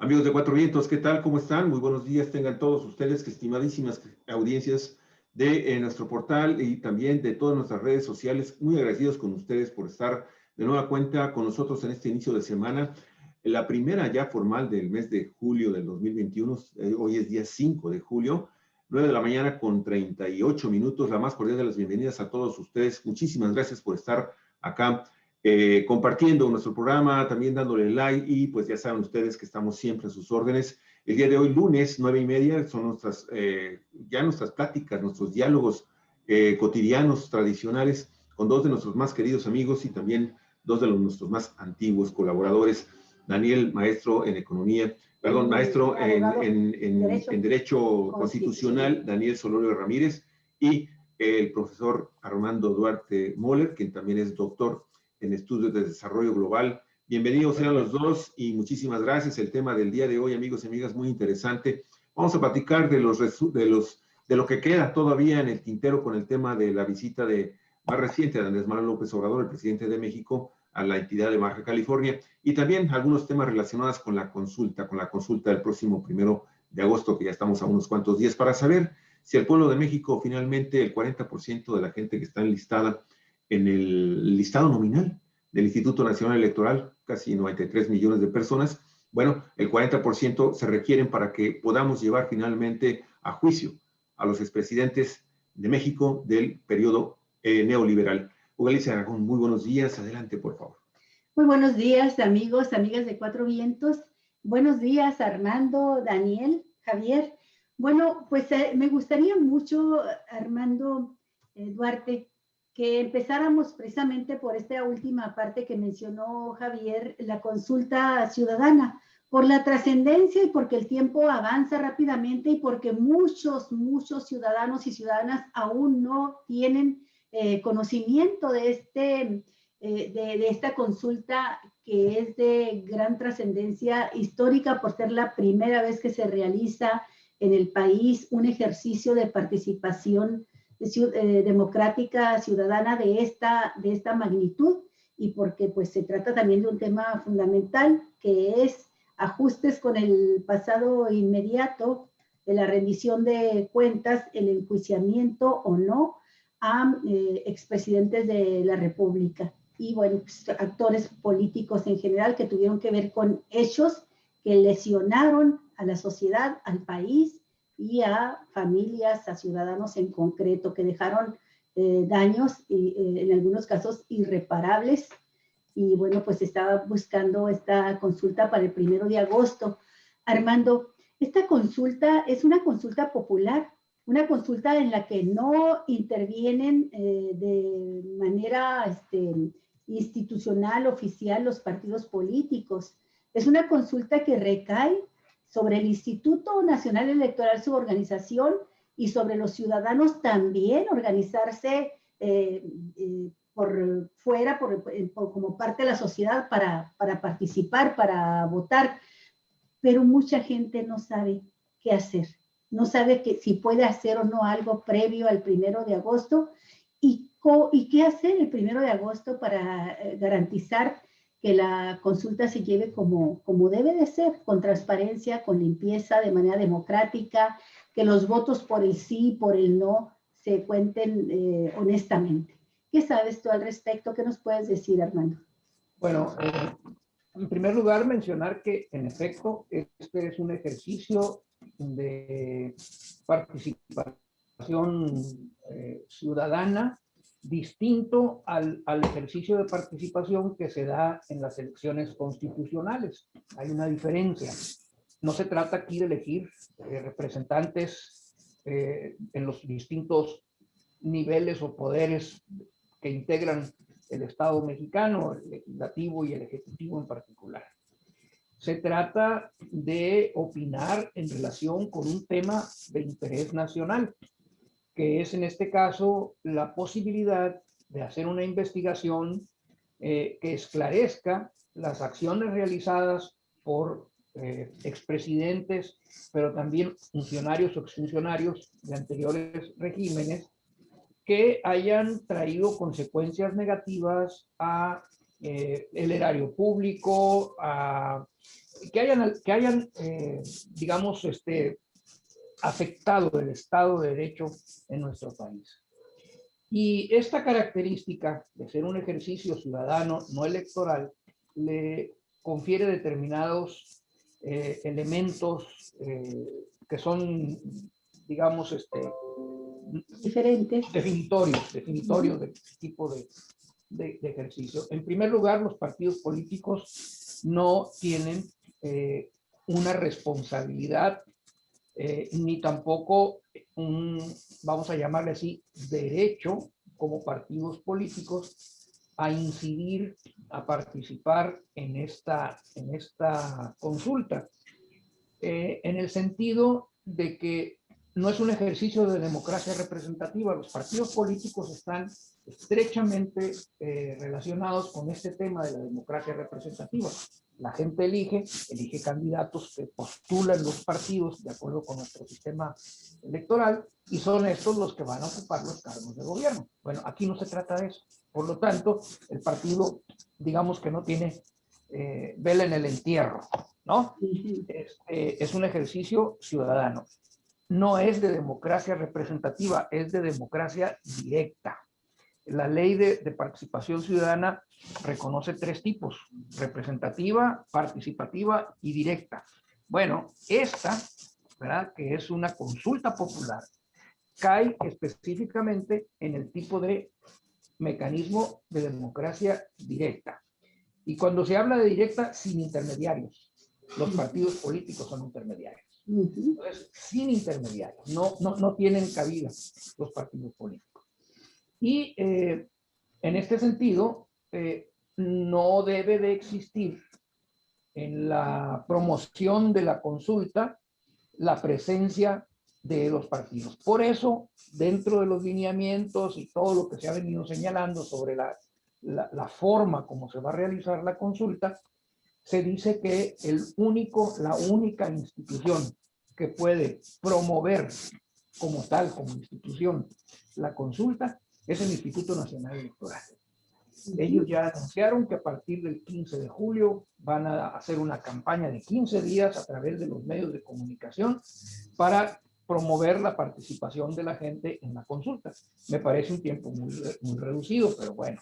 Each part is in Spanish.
Amigos de Cuatro Vientos, ¿qué tal? ¿Cómo están? Muy buenos días tengan todos ustedes, que estimadísimas audiencias de nuestro portal y también de todas nuestras redes sociales. Muy agradecidos con ustedes por estar de nueva cuenta con nosotros en este inicio de semana. La primera ya formal del mes de julio del 2021, hoy es día 5 de julio, 9 de la mañana con 38 minutos. La más cordial de las bienvenidas a todos ustedes. Muchísimas gracias por estar acá compartiendo nuestro programa, también dándole like y pues ya saben ustedes que estamos siempre a sus órdenes. El día de hoy, lunes, 9:30, son nuestras pláticas, nuestros diálogos cotidianos, tradicionales, con dos de nuestros más queridos amigos y también dos de nuestros más antiguos colaboradores. Daniel, maestro en economía, perdón, maestro en Derecho Constitucional, Daniel Solorio Ramírez, y el profesor Armando Duarte Moller, quien también es doctor en Estudios de Desarrollo Global. Bienvenidos sean los dos y muchísimas gracias. El tema del día de hoy, amigos y amigas, muy interesante. Vamos a platicar de lo que queda todavía en el tintero con el tema de la visita más reciente de Andrés Manuel López Obrador, el presidente de México, a la entidad de Baja California, y también algunos temas relacionados con la consulta del próximo 1 de agosto, que ya estamos a unos cuantos días, para saber si el pueblo de México, finalmente, el 40% de la gente que está enlistada en el listado nominal del Instituto Nacional Electoral, casi 93 millones de personas, bueno, el 40% se requieren para que podamos llevar finalmente a juicio a los expresidentes de México del periodo neoliberal. Hugo Galicia Aragón, muy buenos días. Adelante, por favor. Muy buenos días, amigos, amigas de Cuatro Vientos. Buenos días, Armando, Daniel, Javier. Bueno, pues me gustaría mucho, Armando Duarte, que empezáramos precisamente por esta última parte que mencionó Javier, la consulta ciudadana, por la trascendencia y porque el tiempo avanza rápidamente y porque muchos ciudadanos y ciudadanas aún no tienen conocimiento de esta consulta que es de gran trascendencia histórica por ser la primera vez que se realiza en el país un ejercicio de participación democrática ciudadana de esta magnitud y porque pues se trata también de un tema fundamental que es ajustes con el pasado inmediato de la rendición de cuentas, el enjuiciamiento o no a expresidentes de la República y bueno, pues, actores políticos en general que tuvieron que ver con hechos que lesionaron a la sociedad, al país y a familias, a ciudadanos en concreto, que dejaron daños, en algunos casos irreparables. Y bueno, pues estaba buscando esta consulta para el 1 de agosto. Armando, esta consulta es una consulta popular, una consulta en la que no intervienen de manera institucional, oficial, los partidos políticos. Es una consulta que recae sobre el Instituto Nacional Electoral, su organización, y sobre los ciudadanos también organizarse por fuera, como parte de la sociedad para participar, para votar. Pero mucha gente no sabe qué hacer, no sabe si puede hacer o no algo previo al 1 de agosto y qué hacer el 1 de agosto para garantizar que la consulta se lleve como debe de ser, con transparencia, con limpieza, de manera democrática, que los votos por el sí y por el no se cuenten honestamente. ¿Qué sabes tú al respecto? ¿Qué nos puedes decir, Armando? Bueno, en primer lugar, mencionar que, en efecto, este es un ejercicio de participación ciudadana distinto al ejercicio de participación que se da en las elecciones constitucionales. Hay una diferencia. No se trata aquí de elegir representantes en los distintos niveles o poderes que integran el Estado mexicano, el legislativo y el ejecutivo en particular. Se trata de opinar en relación con un tema de interés nacional, que es en este caso la posibilidad de hacer una investigación que esclarezca las acciones realizadas por expresidentes, pero también funcionarios o exfuncionarios de anteriores regímenes que hayan traído consecuencias negativas a el erario público, que hayan digamos, afectado el Estado de Derecho en nuestro país. Y esta característica de ser un ejercicio ciudadano no electoral le confiere determinados elementos que son, digamos, Diferentes. definitorios de este tipo de ejercicio. En primer lugar, los partidos políticos no tienen una responsabilidad ni tampoco vamos a llamarle así, derecho como partidos políticos a incidir, a participar en esta consulta, en el sentido de que no es un ejercicio de democracia representativa. Los partidos políticos están estrechamente relacionados con este tema de la democracia representativa. La gente elige candidatos que postulan los partidos de acuerdo con nuestro sistema electoral y son estos los que van a ocupar los cargos de gobierno. Bueno, aquí no se trata de eso. Por lo tanto, el partido, digamos que no tiene vela en el entierro, ¿no? Es un ejercicio ciudadano. No es de democracia representativa, es de democracia directa. La ley de participación ciudadana reconoce tres tipos: representativa, participativa y directa. Bueno, esta, ¿verdad?, que es una consulta popular, cae específicamente en el tipo de mecanismo de democracia directa. Y cuando se habla de directa, sin intermediarios. Los partidos políticos son intermediarios. Entonces, sin intermediarios, no tienen cabida los partidos políticos. Y en este sentido, no debe de existir en la promoción de la consulta la presencia de los partidos. Por eso, dentro de los lineamientos y todo lo que se ha venido señalando sobre la forma como se va a realizar la consulta, se dice que la única institución que puede promover como tal, como institución, la consulta es el Instituto Nacional Electoral. Ellos ya anunciaron que a partir del 15 de julio van a hacer una campaña de 15 días a través de los medios de comunicación para promover la participación de la gente en la consulta. Me parece un tiempo muy reducido, pero bueno,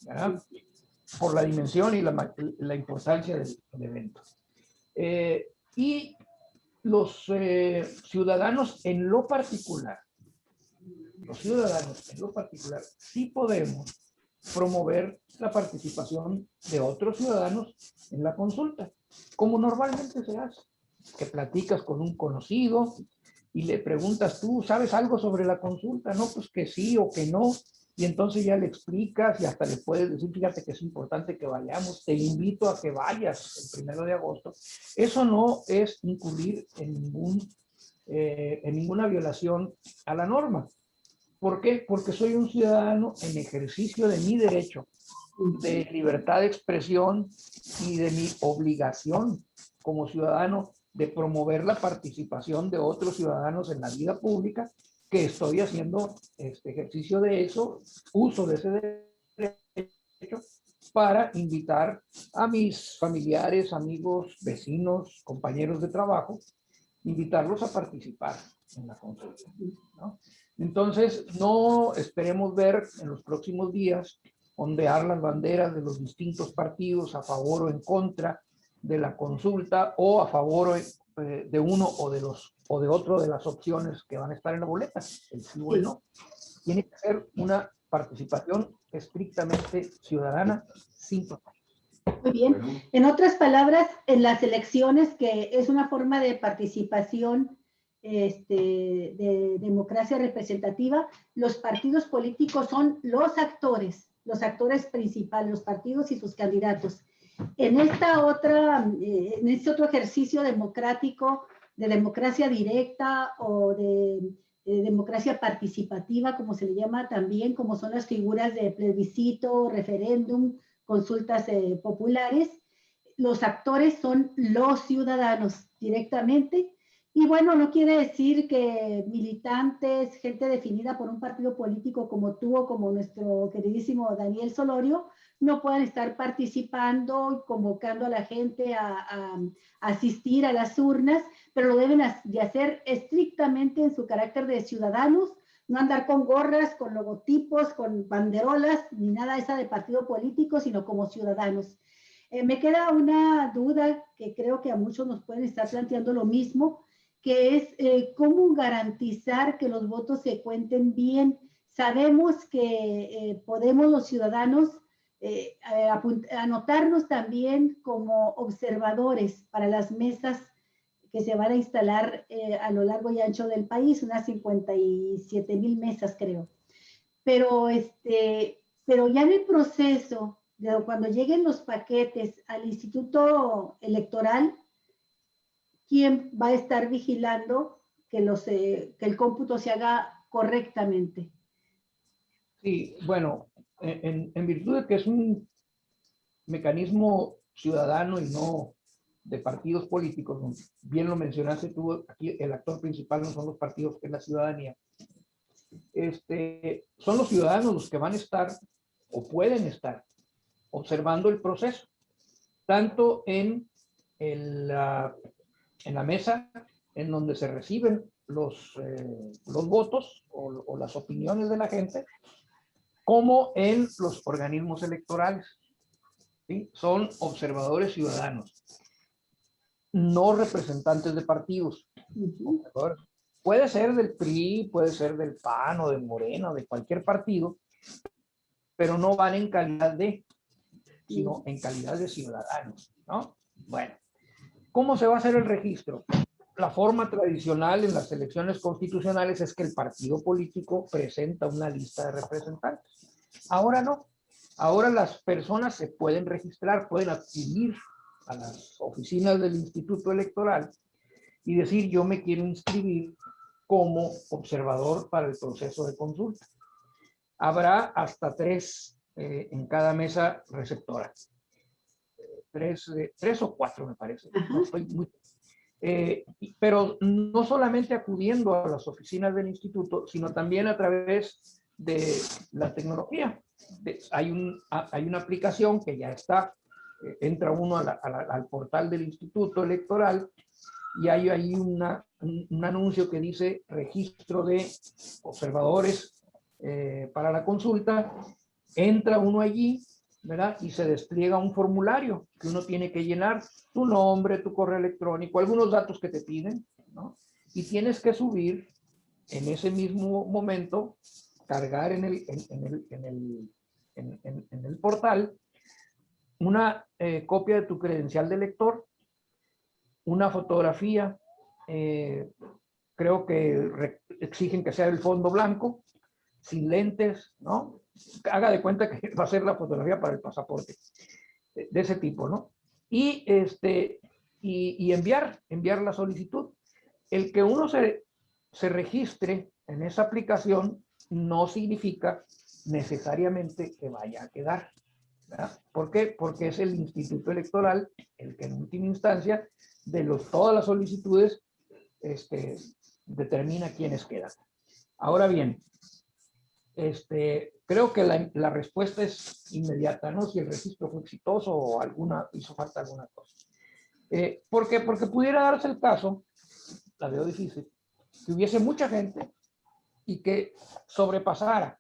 ¿verdad?, por la dimensión y la importancia del evento. Y los ciudadanos en lo particular, sí podemos promover la participación de otros ciudadanos en la consulta, como normalmente se hace, que platicas con un conocido y le preguntas: ¿tú sabes algo sobre la consulta? No, pues que sí o que no. Y entonces ya le explicas y hasta le puedes decir: fíjate que es importante que vayamos, te invito a que vayas el 1 de agosto. Eso no es incurrir en ninguna violación a la norma. ¿Por qué? Porque soy un ciudadano en ejercicio de mi derecho de libertad de expresión y de mi obligación como ciudadano de promover la participación de otros ciudadanos en la vida pública, que estoy haciendo este ejercicio de eso, uso de ese derecho para invitar a mis familiares, amigos, vecinos, compañeros de trabajo, invitarlos a participar en la consulta, ¿no? Entonces, no esperemos ver en los próximos días ondear las banderas de los distintos partidos a favor o en contra de la consulta, o a favor de uno o de otro de las opciones que van a estar en la boleta, el sí o el no. Tiene que ser una participación estrictamente ciudadana, sin total. Muy bien. En otras palabras, en las elecciones, que es una forma de participación de democracia representativa, los partidos políticos son los actores principales, los partidos y sus candidatos. En este otro ejercicio democrático, de democracia directa o de democracia participativa, como se le llama también, como son las figuras de plebiscito, referéndum, consultas populares, los actores son los ciudadanos directamente. Y bueno, no quiere decir que militantes, gente definida por un partido político como tú o como nuestro queridísimo Daniel Solorio, no puedan estar participando y convocando a la gente a asistir a las urnas, pero lo deben de hacer estrictamente en su carácter de ciudadanos, no andar con gorras, con logotipos, con banderolas, ni nada esa de partido político, sino como ciudadanos. Me queda una duda que creo que a muchos nos pueden estar planteando lo mismo, que es cómo garantizar que los votos se cuenten bien. Sabemos que podemos los ciudadanos anotarnos también como observadores para las mesas que se van a instalar a lo largo y ancho del país, unas 57,000 mesas creo. Pero ya en el proceso, cuando lleguen los paquetes al Instituto Electoral, ¿quién va a estar vigilando que el cómputo se haga correctamente? Sí, bueno, en virtud de que es un mecanismo ciudadano y no de partidos políticos, bien lo mencionaste tú, aquí el actor principal no son los partidos, es la ciudadanía. Son los ciudadanos los que van a estar o pueden estar observando el proceso, tanto en la mesa en donde se reciben los votos o las opiniones de la gente, como en los organismos electorales. ¿Sí? Son observadores ciudadanos, no representantes de partidos. Puede ser del PRI, puede ser del PAN o de Morena o de cualquier partido, pero no van en calidad de, sino en calidad de ciudadanos, ¿no? Bueno, ¿cómo se va a hacer el registro? La forma tradicional en las elecciones constitucionales es que el partido político presenta una lista de representantes. Ahora no. Ahora las personas se pueden registrar, pueden acudir a las oficinas del Instituto Electoral y decir, yo me quiero inscribir como observador para el proceso de consulta. Habrá hasta 3 en cada mesa receptora. 3 o 4 me parece. No estoy muy... pero no solamente acudiendo a las oficinas del instituto, sino también a través de la tecnología. Hay una aplicación que ya está, entra uno al portal del Instituto Electoral y hay ahí un anuncio que dice registro de observadores para la consulta. Entra uno allí, ¿verdad? Y se despliega un formulario que uno tiene que llenar, tu nombre, tu correo electrónico, algunos datos que te piden, ¿no? Y tienes que subir en ese mismo momento, cargar en el portal una copia de tu credencial de lector, una fotografía, creo que exigen que sea el fondo blanco, sin lentes, ¿no? Haga de cuenta que va a ser la fotografía para el pasaporte, de ese tipo, ¿no? Y enviar la solicitud. El que uno se registre en esa aplicación no significa necesariamente que vaya a quedar, ¿verdad? ¿Por qué? Porque es el Instituto Electoral el que en última instancia de todas las solicitudes determina quiénes quedan. Ahora bien, creo que la respuesta es inmediata, ¿no? Si el registro fue exitoso o hizo falta alguna cosa. ¿Por qué? Porque pudiera darse el caso, la veo difícil, que hubiese mucha gente y que sobrepasara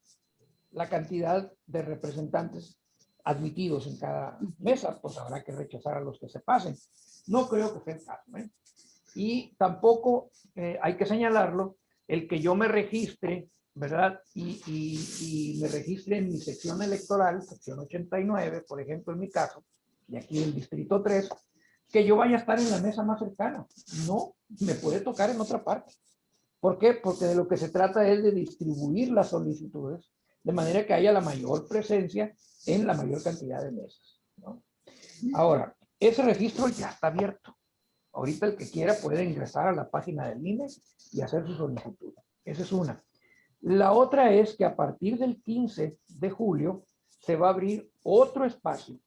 la cantidad de representantes admitidos en cada mesa, pues habrá que rechazar a los que se pasen. No creo que sea el caso, ¿eh? Y tampoco hay que señalarlo, el que yo me registre, ¿verdad? Y me registre en mi sección electoral, sección 89, por ejemplo, en mi caso, y aquí el distrito 3, que yo vaya a estar en la mesa más cercana. No, me puede tocar en otra parte. ¿Por qué? Porque de lo que se trata es de distribuir las solicitudes de manera que haya la mayor presencia en la mayor cantidad de mesas, ¿no? Ahora, ese registro ya está abierto. Ahorita el que quiera puede ingresar a la página del INE y hacer su solicitud. Esa es una. La otra es que a partir del 15 de julio se va a abrir otro espacio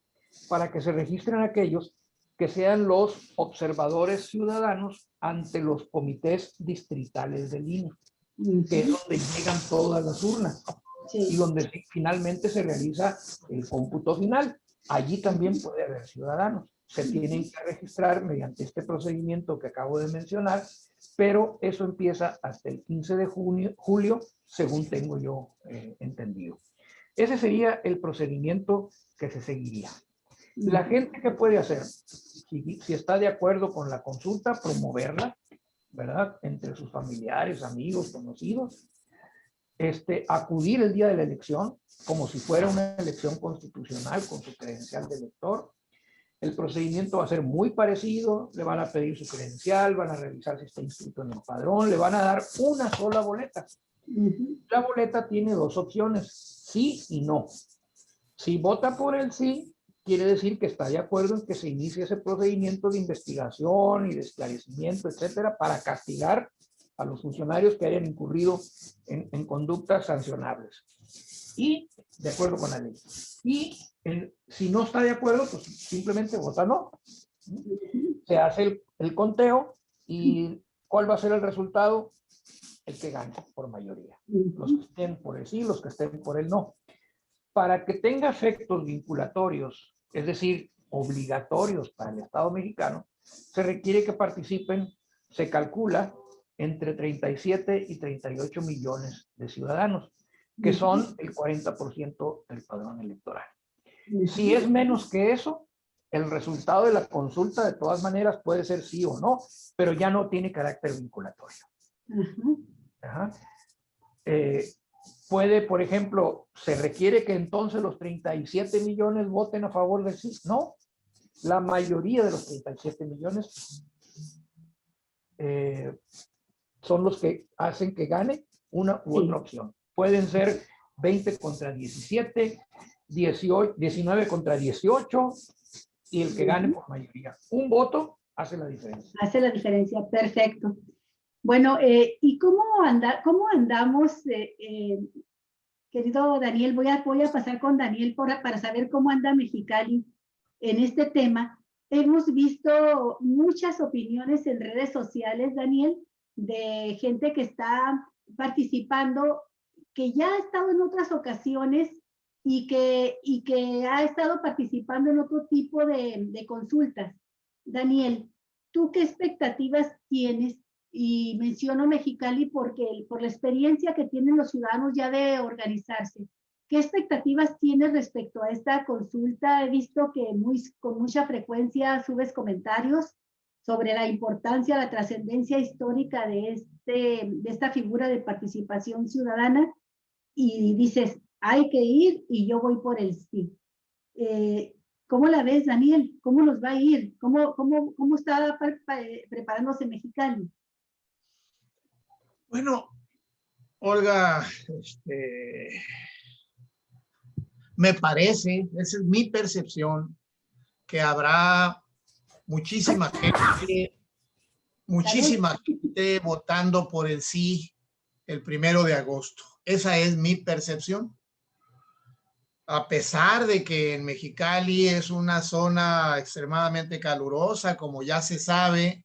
para que se registren aquellos que sean los observadores ciudadanos ante los comités distritales del INE, que es donde llegan todas las urnas. y donde finalmente se realiza el cómputo final. Allí también puede haber ciudadanos. Se tienen que registrar mediante este procedimiento que acabo de mencionar, pero eso empieza hasta el 15 de julio, según tengo yo entendido. Ese sería el procedimiento que se seguiría. La gente que puede hacer, si está de acuerdo con la consulta, promoverla, ¿verdad? Entre sus familiares, amigos, conocidos, acudir el día de la elección como si fuera una elección constitucional con su credencial de elector. El procedimiento va a ser muy parecido, le van a pedir su credencial, van a revisar si está inscrito en el padrón, le van a dar una sola boleta. La boleta tiene dos opciones, sí y no. Si vota por el sí, quiere decir que está de acuerdo en que se inicie ese procedimiento de investigación y de esclarecimiento, etcétera, para castigar a los funcionarios que hayan incurrido en conductas sancionables. Y de acuerdo con la ley. Y si no está de acuerdo, pues simplemente vota no. Se hace el conteo y ¿cuál va a ser el resultado? El que gane por mayoría. Los que estén por el sí, los que estén por el no. Para que tenga efectos vinculatorios, es decir, obligatorios para el Estado mexicano, se requiere que participen, se calcula, entre 37 y 38 millones de ciudadanos, que son el 40% del padrón electoral. Si es menos que eso, el resultado de la consulta de todas maneras puede ser sí o no, pero ya no tiene carácter vinculatorio. Ajá. Puede, por ejemplo, se requiere que entonces los 37 millones voten a favor del sí. No, la mayoría de los 37 millones son los que hacen que gane una u otra opción. Pueden ser 20 contra 17, 19 contra 18 y el que gane por mayoría. Un voto hace la diferencia. Hace la diferencia, perfecto. Bueno, ¿y cómo andamos, querido Daniel? Voy a pasar con Daniel para saber cómo anda Mexicali en este tema. Hemos visto muchas opiniones en redes sociales, Daniel, de gente que está participando, que ya ha estado en otras ocasiones y que ha estado participando en otro tipo de consultas. Daniel, ¿tú qué expectativas tienes? Y menciono Mexicali por la experiencia que tienen los ciudadanos ya de organizarse. ¿Qué expectativas tienes respecto a esta consulta? He visto que con mucha frecuencia subes comentarios sobre la importancia, la trascendencia histórica de esta figura de participación ciudadana y dices, hay que ir y yo voy por el sí. ¿Cómo la ves, Daniel? ¿Cómo nos va a ir? ¿Cómo está preparándose Mexicali? Bueno, Olga, me parece, esa es mi percepción, que habrá muchísima gente votando por el sí el 1 de agosto. Esa es mi percepción. A pesar de que en Mexicali es una zona extremadamente calurosa, como ya se sabe,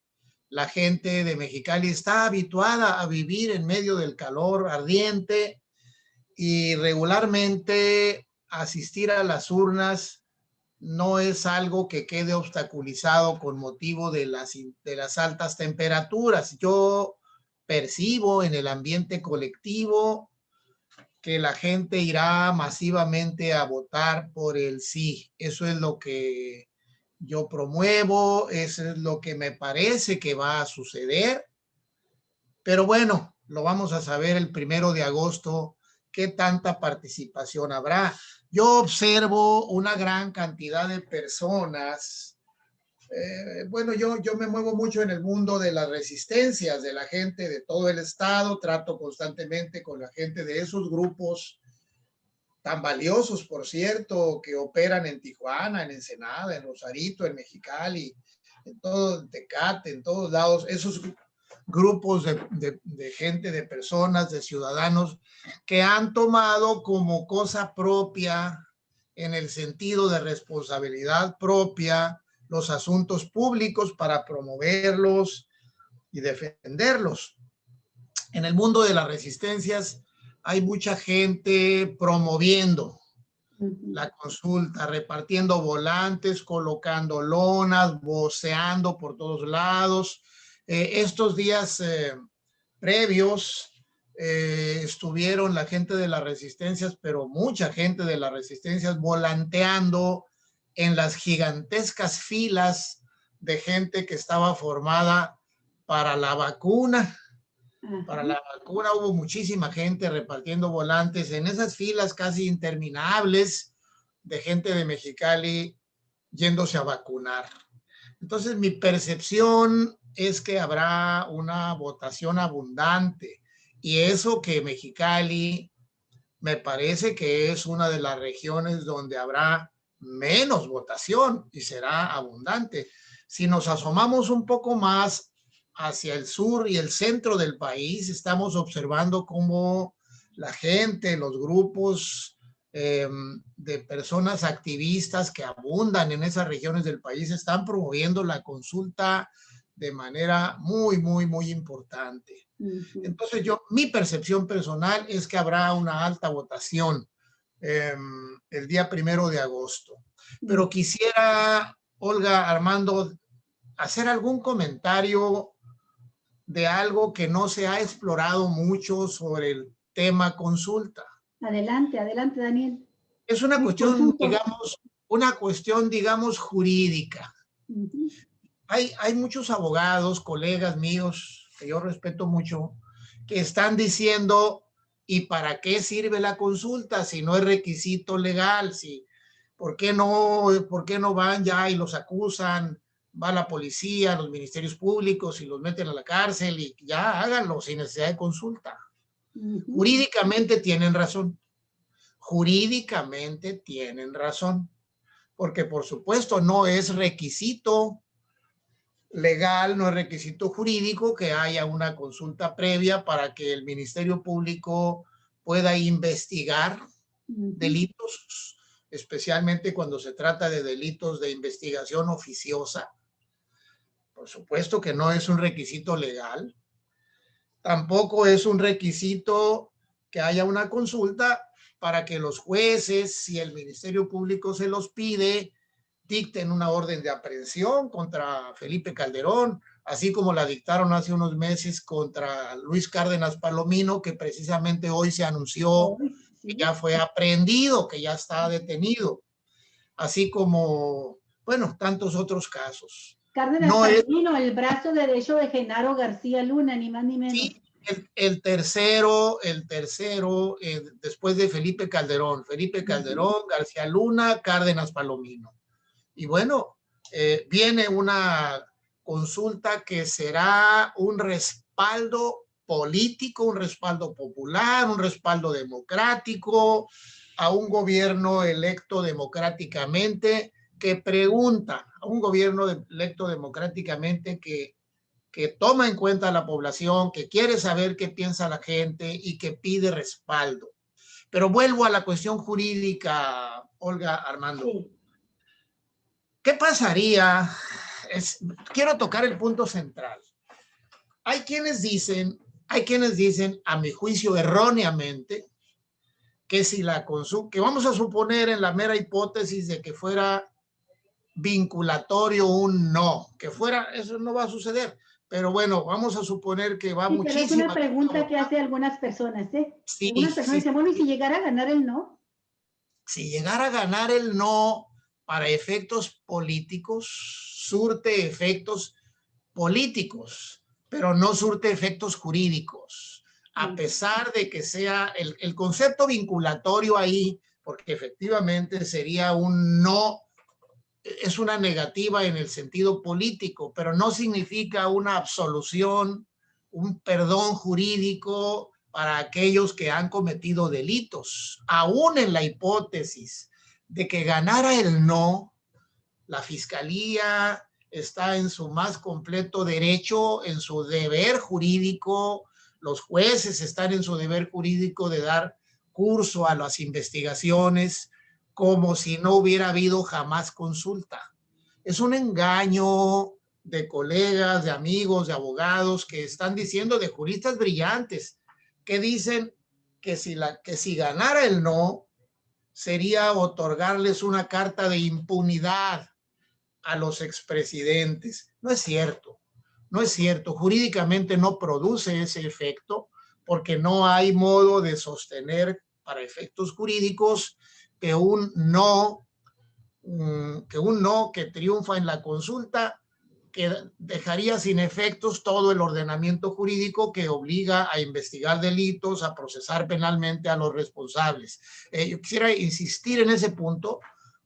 la gente de Mexicali está habituada a vivir en medio del calor ardiente y regularmente asistir a las urnas no es algo que quede obstaculizado con motivo de las altas temperaturas. Yo percibo en el ambiente colectivo que la gente irá masivamente a votar por el sí. Eso es lo que yo promuevo, eso es lo que me parece que va a suceder. Pero bueno, lo vamos a saber el 1 de agosto, qué tanta participación habrá. Yo observo una gran cantidad de personas. Bueno, yo me muevo mucho en el mundo de las resistencias, de la gente de todo el estado, trato constantemente con la gente de esos grupos tan valiosos, por cierto, que operan en Tijuana, en Ensenada, en Rosarito, en Mexicali, en todo Tecate, en todos lados, esos grupos de gente, de personas, de ciudadanos que han tomado como cosa propia, en el sentido de responsabilidad propia, los asuntos públicos para promoverlos y defenderlos. En el mundo de las resistencias hay mucha gente promoviendo Ujú. la consulta, repartiendo volantes, colocando lonas, voceando por todos lados. Estos días previos estuvieron la gente de las resistencias, pero mucha gente de las resistencias volanteando en las gigantescas filas de gente que estaba formada para la vacuna. Para la vacuna hubo muchísima gente repartiendo volantes en esas filas casi interminables de gente de Mexicali yéndose a vacunar. Entonces, mi percepción es que habrá una votación abundante, y eso que Mexicali me parece que es una de las regiones donde habrá menos votación y será abundante. Si nos asomamos un poco más hacia el sur y el centro del país, estamos observando cómo la gente, los grupos de personas activistas que abundan en esas regiones del país están promoviendo la consulta de manera muy importante. Entonces mi percepción personal es que habrá una alta votación el día 1 de agosto. Pero quisiera, Olga, Armando, hacer algún comentario de algo que no se ha explorado mucho sobre el tema consulta. Adelante, adelante, Daniel. Es una cuestión, digamos, jurídica. Uh-huh. Hay muchos abogados, colegas míos, que yo respeto mucho, que están diciendo, ¿y para qué sirve la consulta si no es requisito legal? ¿Por qué no van ya y los acusan? Va la policía, los ministerios públicos y los meten a la cárcel y ya háganlo sin necesidad de consulta. Uh-huh. Jurídicamente tienen razón. Jurídicamente tienen razón. Porque por supuesto no es requisito legal, no es requisito jurídico que haya una consulta previa para que el Ministerio Público pueda investigar delitos, especialmente cuando se trata de delitos de investigación oficiosa. Por supuesto que no es un requisito legal. Tampoco es un requisito que haya una consulta para que los jueces, si el Ministerio Público se los pide, dicten una orden de aprehensión contra Felipe Calderón, así como la dictaron hace unos meses contra Luis Cárdenas Palomino, que precisamente hoy se anunció que ya fue aprehendido, que ya está detenido, así como, bueno, tantos otros casos. Cárdenas Palomino, el brazo derecho de Genaro García Luna, ni más ni menos. Sí, el tercero, después de Felipe Calderón, García Luna, Cárdenas Palomino. Y bueno, viene una consulta que será un respaldo político, un respaldo popular, un respaldo democrático a un gobierno electo democráticamente que pregunta, a un gobierno electo democráticamente que toma en cuenta a la población, que quiere saber qué piensa la gente y que pide respaldo. Pero vuelvo a la cuestión jurídica, Olga, Armando. Sí. ¿Qué pasaría? Quiero tocar el punto central. Hay quienes dicen, a mi juicio erróneamente, que si la consulta, que vamos a suponer en la mera hipótesis de que fuera vinculatorio un no, que fuera, eso no va a suceder. Pero bueno, vamos a suponer que va muchísimo. Es una pregunta que hace algunas personas, ¿eh? Sí, algunas personas dicen, bueno, ¿y si llegara a ganar el no? Si llegara a ganar el no, para efectos políticos, surte efectos políticos, pero no surte efectos jurídicos. A pesar de que sea el concepto vinculatorio ahí, porque efectivamente sería un no, es una negativa en el sentido político, pero no significa una absolución, un perdón jurídico para aquellos que han cometido delitos. Aún en la hipótesis de que ganara el no, la fiscalía está en su más completo derecho, en su deber jurídico, los jueces están en su deber jurídico de dar curso a las investigaciones como si no hubiera habido jamás consulta. Es un engaño de colegas, de amigos, de abogados que están diciendo, de juristas brillantes, que dicen, que si ganara el no, sería otorgarles una carta de impunidad a los expresidentes. No es cierto, no es cierto. Jurídicamente no produce ese efecto porque no hay modo de sostener para efectos jurídicos que un no que triunfa en la consulta que dejaría sin efectos todo el ordenamiento jurídico que obliga a investigar delitos, a procesar penalmente a los responsables. Yo quisiera insistir en ese punto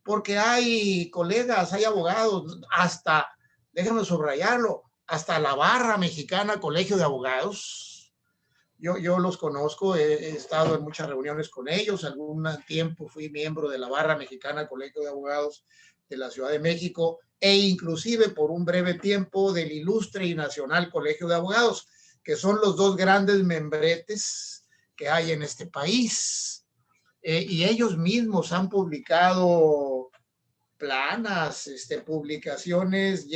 porque hay colegas, hay abogados, hasta, déjenme subrayarlo, hasta la Barra Mexicana Colegio de Abogados. Yo los conozco, he estado en muchas reuniones con ellos, algún tiempo fui miembro de la Barra Mexicana Colegio de Abogados de la Ciudad de México e inclusive por un breve tiempo del Ilustre y Nacional Colegio de Abogados, que son los dos grandes membretes que hay en este país. Y ellos mismos han publicado planas, publicaciones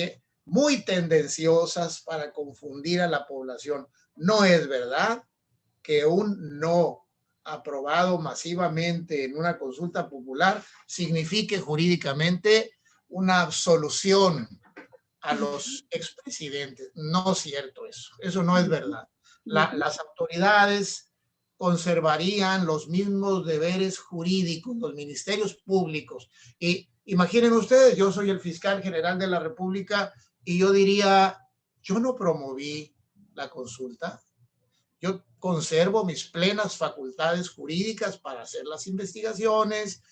muy tendenciosas para confundir a la población. No es verdad que un no aprobado masivamente en una consulta popular signifique jurídicamente una absolución a los expresidentes. No es cierto eso. Eso no es verdad. Las autoridades conservarían los mismos deberes jurídicos, los ministerios públicos. Y imaginen ustedes, yo soy el fiscal general de la República y yo diría, yo no promoví la consulta. Yo conservo mis plenas facultades jurídicas para hacer las investigaciones.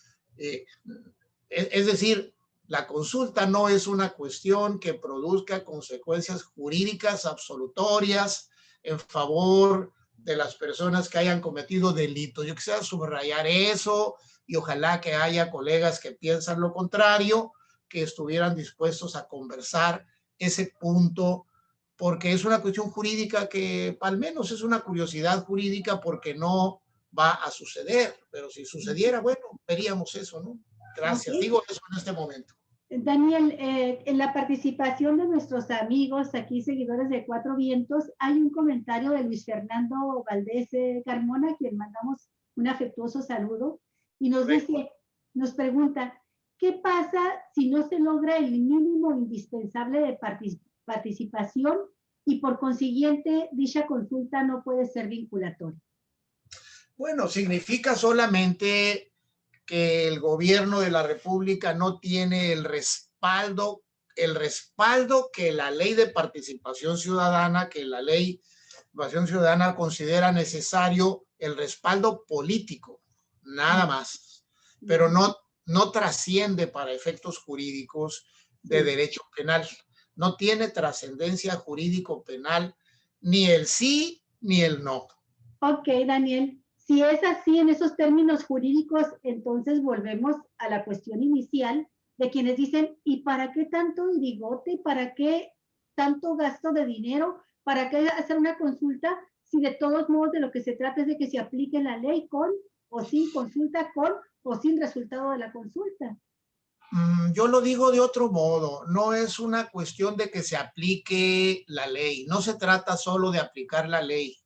Es decir, la consulta no es una cuestión que produzca consecuencias jurídicas absolutorias en favor de las personas que hayan cometido delitos. Yo quisiera subrayar eso y ojalá que haya colegas que piensan lo contrario, que estuvieran dispuestos a conversar ese punto, porque es una cuestión jurídica que al menos es una curiosidad jurídica porque no va a suceder, pero si sucediera, bueno, veríamos eso, ¿no? Gracias. Okay. Digo eso en este momento. Daniel, en la participación de nuestros amigos aquí, seguidores de Cuatro Vientos, hay un comentario de Luis Fernando Valdés Carmona, a quien mandamos un afectuoso saludo, y nos dice, nos pregunta, ¿qué pasa si no se logra el mínimo indispensable de participación y por consiguiente dicha consulta no puede ser vinculatoria? Bueno, significa solamente que el gobierno de la República no tiene el respaldo que la ley de participación ciudadana, que la ley de participación ciudadana considera necesario, el respaldo político, nada más, pero no trasciende para efectos jurídicos de derecho penal. No tiene trascendencia jurídico-penal ni el sí ni el no. Ok, Daniel. Si es así en esos términos jurídicos, entonces volvemos a la cuestión inicial de quienes dicen, ¿y para qué tanto irigote? ¿Para qué tanto gasto de dinero? ¿Para qué hacer una consulta si de todos modos de lo que se trata es de que se aplique la ley con o sin consulta, con o sin resultado de la consulta? Yo lo digo de otro modo, no es una cuestión de que se aplique la ley, no se trata solo de aplicar la ley,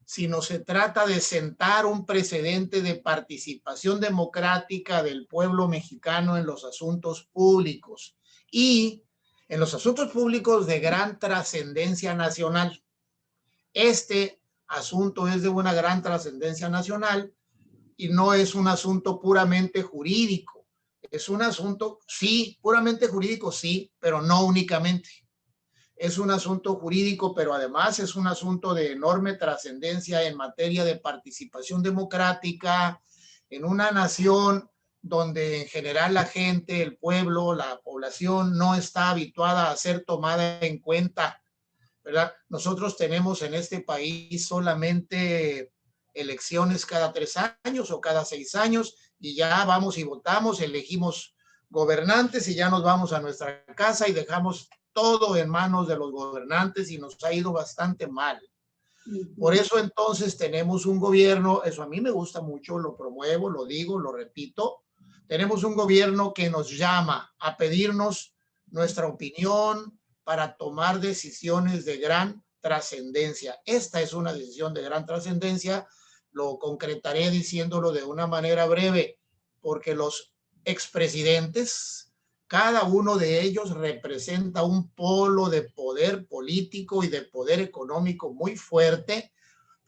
sino se trata de sentar un precedente de participación democrática del pueblo mexicano en los asuntos públicos y en los asuntos públicos de gran trascendencia nacional. Este asunto es de una gran trascendencia nacional y no es un asunto puramente jurídico. Es un asunto, sí, puramente jurídico, sí, pero no únicamente. Es un asunto jurídico, pero además es un asunto de enorme trascendencia en materia de participación democrática en una nación donde en general la gente, el pueblo, la población no está habituada a ser tomada en cuenta, ¿verdad? Nosotros tenemos en este país solamente elecciones cada 3 años o cada 6 años y ya vamos y votamos, elegimos gobernantes y ya nos vamos a nuestra casa y dejamos todo en manos de los gobernantes y nos ha ido bastante mal. Por eso entonces tenemos un gobierno, eso a mí me gusta mucho, lo promuevo, lo digo, lo repito, tenemos un gobierno que nos llama a pedirnos nuestra opinión para tomar decisiones de gran trascendencia. Esta es una decisión de gran trascendencia Lo concretaré diciéndolo de una manera breve, porque los expresidentes, cada uno de ellos representa un polo de poder político y de poder económico muy fuerte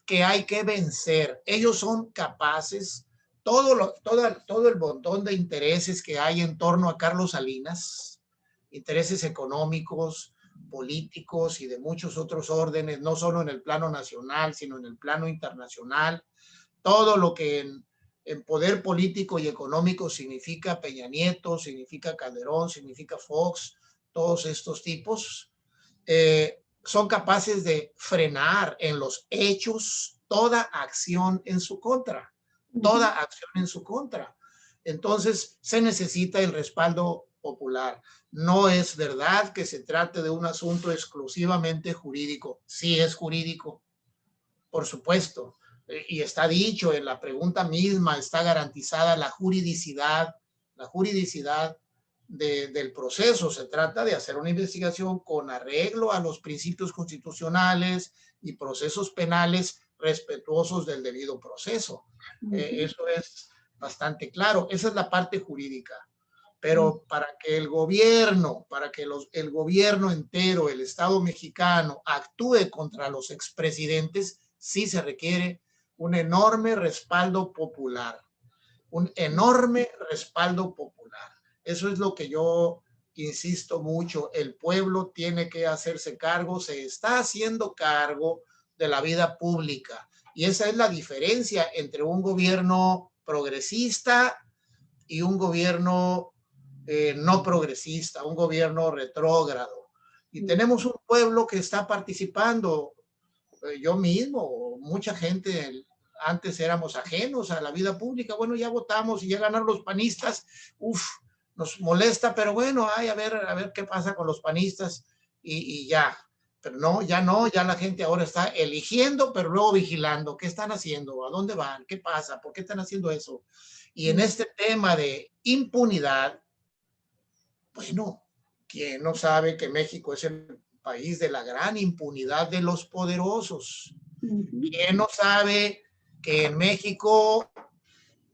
que hay que vencer. Ellos son capaces, todo el montón de intereses que hay en torno a Carlos Salinas, intereses económicos, políticos y de muchos otros órdenes, no solo en el plano nacional, sino en el plano internacional. Todo lo que en poder político y económico significa Peña Nieto, significa Calderón, significa Fox, todos estos tipos, son capaces de frenar en los hechos toda acción en su contra, toda acción en su contra. Entonces se necesita el respaldo popular. No es verdad que se trate de un asunto exclusivamente jurídico. Sí es jurídico, por supuesto, y está dicho en la pregunta misma, está garantizada la juridicidad del proceso. Se trata de hacer una investigación con arreglo a los principios constitucionales y procesos penales respetuosos del debido proceso. Eso es bastante claro. Esa es la parte jurídica. Pero para que el gobierno entero, el Estado mexicano, actúe contra los expresidentes, sí se requiere un enorme respaldo popular. Un enorme respaldo popular. Eso es lo que yo insisto mucho. El pueblo tiene que hacerse cargo, se está haciendo cargo de la vida pública. Y esa es la diferencia entre un gobierno progresista y un gobierno no progresista, un gobierno retrógrado. Y tenemos un pueblo que está participando. Yo mismo, mucha gente, antes éramos ajenos a la vida pública. Bueno, ya votamos y ya ganaron los panistas. Uf, nos molesta, pero bueno, ay, a ver qué pasa con los panistas y ya. Pero no, ya la gente ahora está eligiendo, pero luego vigilando. ¿Qué están haciendo? ¿A dónde van? ¿Qué pasa? ¿Por qué están haciendo eso? Y en este tema de impunidad, bueno, ¿quién no sabe que México es el país de la gran impunidad de los poderosos? ¿Quién no sabe que en México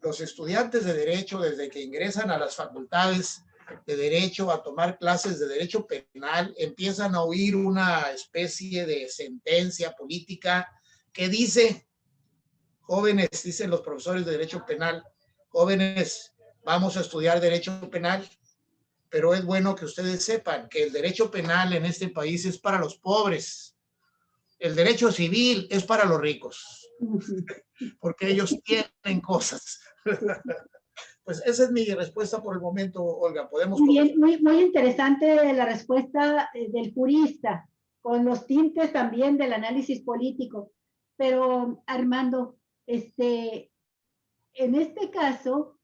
los estudiantes de derecho, desde que ingresan a las facultades de derecho a tomar clases de derecho penal, empiezan a oír una especie de sentencia política que dice, jóvenes, dicen los profesores de derecho penal, jóvenes, vamos a estudiar derecho penal, pero es bueno que ustedes sepan que el derecho penal en este país es para los pobres. El derecho civil es para los ricos, porque ellos tienen cosas. Pues esa es mi respuesta por el momento, Olga. Podemos muy bien, muy interesante la respuesta del jurista, con los tintes también del análisis político. Pero Armando, en este caso,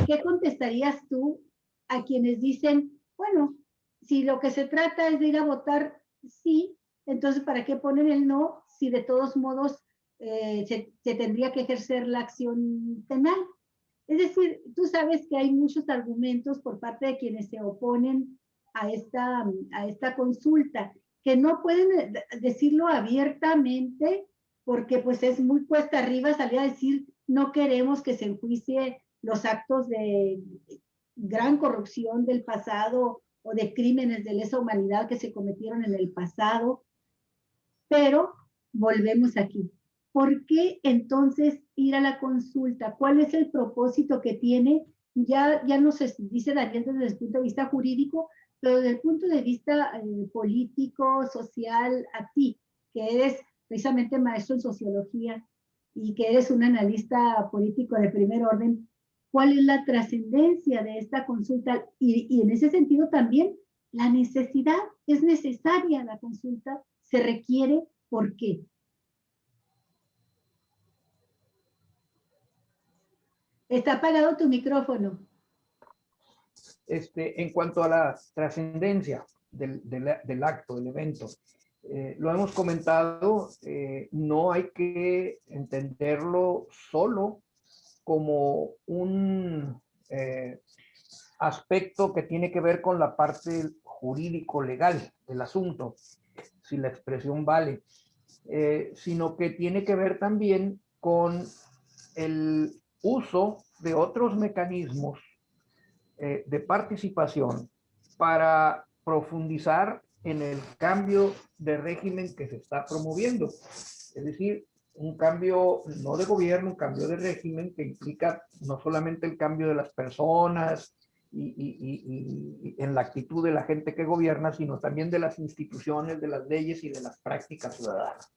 ¿qué contestarías tú a quienes dicen, bueno, si lo que se trata es de ir a votar sí, entonces ¿para qué poner el no si de todos modos se tendría que ejercer la acción penal? Es decir, tú sabes que hay muchos argumentos por parte de quienes se oponen a esta consulta, que no pueden decirlo abiertamente porque pues es muy cuesta arriba salir a decir no queremos que se enjuicie los actos de gran corrupción del pasado o de crímenes de lesa humanidad que se cometieron en el pasado, pero volvemos aquí. ¿Por qué entonces ir a la consulta? ¿Cuál es el propósito que tiene? Ya nos dice Daniel desde el punto de vista jurídico, pero desde el punto de vista político, social, a ti, que eres precisamente maestro en sociología y que eres un analista político de primer orden, ¿cuál es la trascendencia de esta consulta? Y en ese sentido también, la necesidad, es necesaria la consulta, se requiere, ¿por qué? Está apagado tu micrófono. En cuanto a la trascendencia del acto, del evento, lo hemos comentado, no hay que entenderlo solo como un aspecto que tiene que ver con la parte jurídico-legal del asunto, si la expresión vale. sino que tiene que ver también con el uso de otros mecanismos de participación para profundizar en el cambio de régimen que se está promoviendo. Es decir, un cambio no de gobierno, un cambio de régimen que implica no solamente el cambio de las personas y en la actitud de la gente que gobierna, sino también de las instituciones, de las leyes y de las prácticas ciudadanas.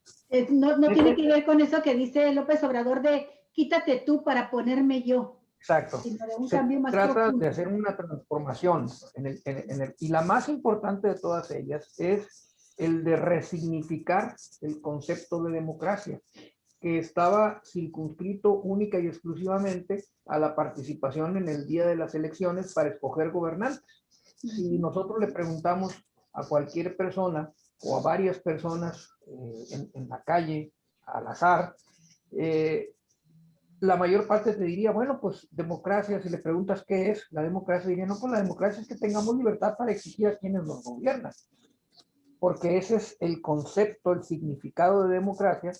No tiene que ver con eso que dice López Obrador de quítate tú para ponerme yo. Exacto. Sino de un Se cambio más trata profundo. de hacer una transformación y la más importante de todas ellas es el de resignificar el concepto de democracia, que estaba circunscrito única y exclusivamente a la participación en el día de las elecciones para escoger gobernantes. Si nosotros le preguntamos a cualquier persona o a varias personas en la calle, al azar, la mayor parte te diría, bueno, pues democracia, si le preguntas qué es la democracia, diría, no, pues la democracia es que tengamos libertad para exigir a quienes nos gobiernan. Porque ese es el concepto, el significado de democracia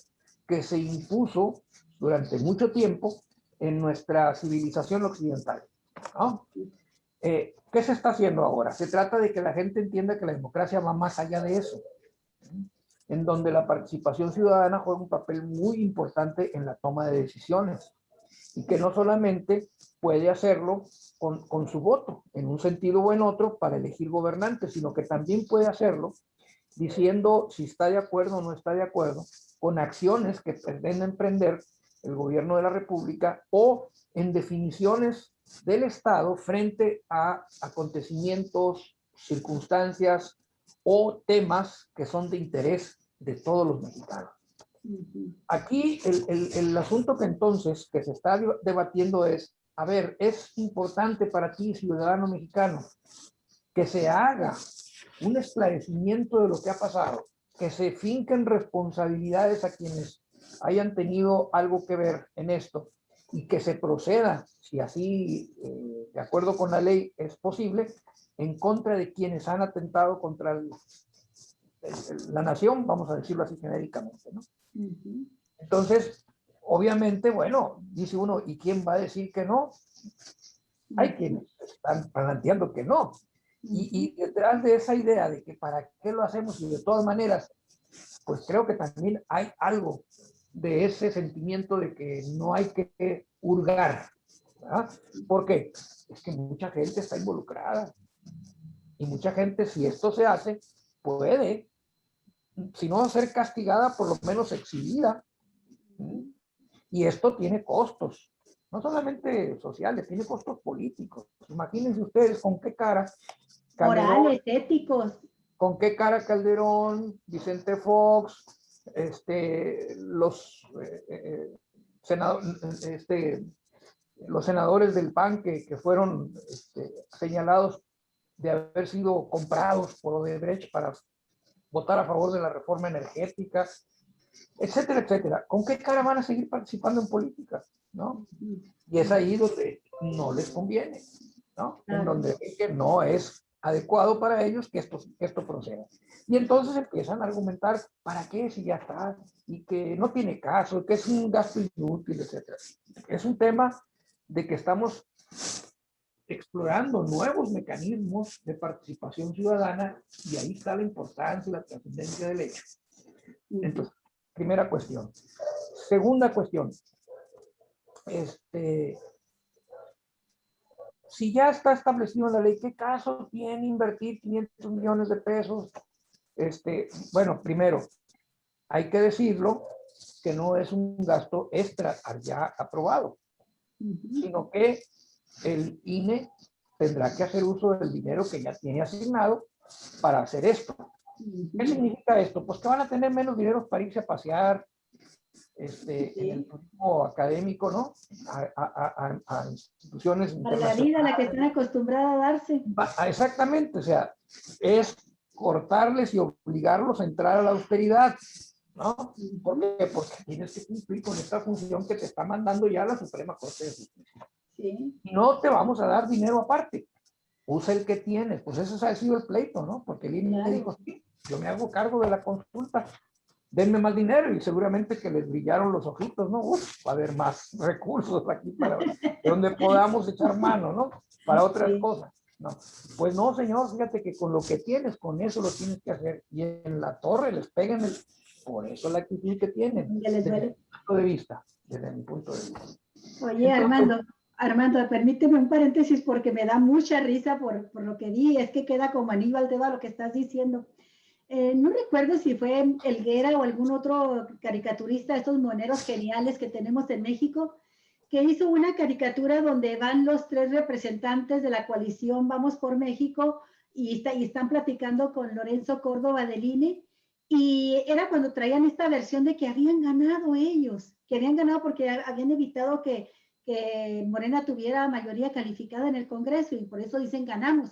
que se impuso durante mucho tiempo en nuestra civilización occidental, ¿no? ¿Qué se está haciendo ahora? Se trata de que la gente entienda que la democracia va más allá de eso, en donde la participación ciudadana juega un papel muy importante en la toma de decisiones y que no solamente puede hacerlo con su voto, en un sentido o en otro, para elegir gobernantes, sino que también puede hacerlo diciendo si está de acuerdo o no está de acuerdo con acciones que pretende emprender el gobierno de la República o en definiciones del Estado frente a acontecimientos, circunstancias o temas que son de interés de todos los mexicanos. Aquí el asunto que entonces que se está debatiendo es, a ver, es importante para ti, ciudadano mexicano, que se haga un esclarecimiento de lo que ha pasado, que se finquen responsabilidades a quienes hayan tenido algo que ver en esto y que se proceda, si así, de acuerdo con la ley, es posible, en contra de quienes han atentado contra la nación, vamos a decirlo así genéricamente, ¿no? Entonces, obviamente, bueno, dice uno, ¿y quién va a decir que no? Hay quienes están planteando que no. Y detrás de esa idea de que para qué lo hacemos y de todas maneras, pues creo que también hay algo de ese sentimiento de que no hay que hurgar, ¿verdad? ¿Por qué? Es que mucha gente está involucrada y mucha gente, si esto se hace, puede, si no ser castigada, por lo menos exhibida. Y esto tiene costos, no solamente sociales, tiene costos políticos. Imagínense ustedes con qué cara Calderón, morales, éticos. con qué cara Calderón, Vicente Fox, los senadores del PAN que fueron señalados de haber sido comprados por Odebrecht para votar a favor de la reforma energética, etcétera, etcétera. ¿Con qué cara van a seguir participando en política? ¿No? Y es ahí donde no les conviene, ¿no? En donde no es adecuado para ellos que esto proceda. Y entonces empiezan a argumentar, ¿para qué si ya está? Y que no tiene caso, que es un gasto inútil, etcétera. Es un tema de que estamos explorando nuevos mecanismos de participación ciudadana y ahí está la importancia y la trascendencia del hecho. Entonces, primera cuestión. Segunda cuestión. Si ya está establecido en la ley, ¿qué caso tiene invertir 500 millones de pesos? Bueno, primero, hay que decirlo que no es un gasto extra ya aprobado, sino que el INE tendrá que hacer uso del dinero que ya tiene asignado para hacer esto. ¿Qué significa esto? Pues que van a tener menos dinero para irse a pasear, en el turismo académico, ¿no? A instituciones para la vida a la que están acostumbrados a darse. Exactamente, o sea, es cortarles y obligarlos a entrar a la austeridad, ¿no? ¿Por qué? Porque tienes que cumplir con esta función que te está mandando ya la Suprema Corte de Justicia. Sí. No te vamos a dar dinero aparte, usa el que tienes. Pues ese ha sido el pleito, ¿no? Porque el INE dijo, sí, yo me hago cargo de la consulta, denme más dinero, y seguramente que les brillaron los ojitos, ¿no? Uf, va a haber más recursos aquí para donde podamos echar mano, ¿no? Para otras cosas, ¿no? Pues no, señor, fíjate que con lo que tienes, con eso lo tienes que hacer, y en la torre les pegan por eso la actitud que tienen, desde mi punto de vista, desde mi punto de vista. Oye, entonces, Armando, permíteme un paréntesis porque me da mucha risa por lo que vi, es que queda como anillo al dedo a lo que estás diciendo. No recuerdo si fue Helguera o algún otro caricaturista, estos moneros geniales que tenemos en México, que hizo una caricatura donde van los 3 representantes de la coalición Vamos por México y están platicando con Lorenzo Córdoba del INE, y era cuando traían esta versión de que habían ganado ellos, que habían ganado porque habían evitado que Morena tuviera mayoría calificada en el Congreso, y por eso dicen ganamos.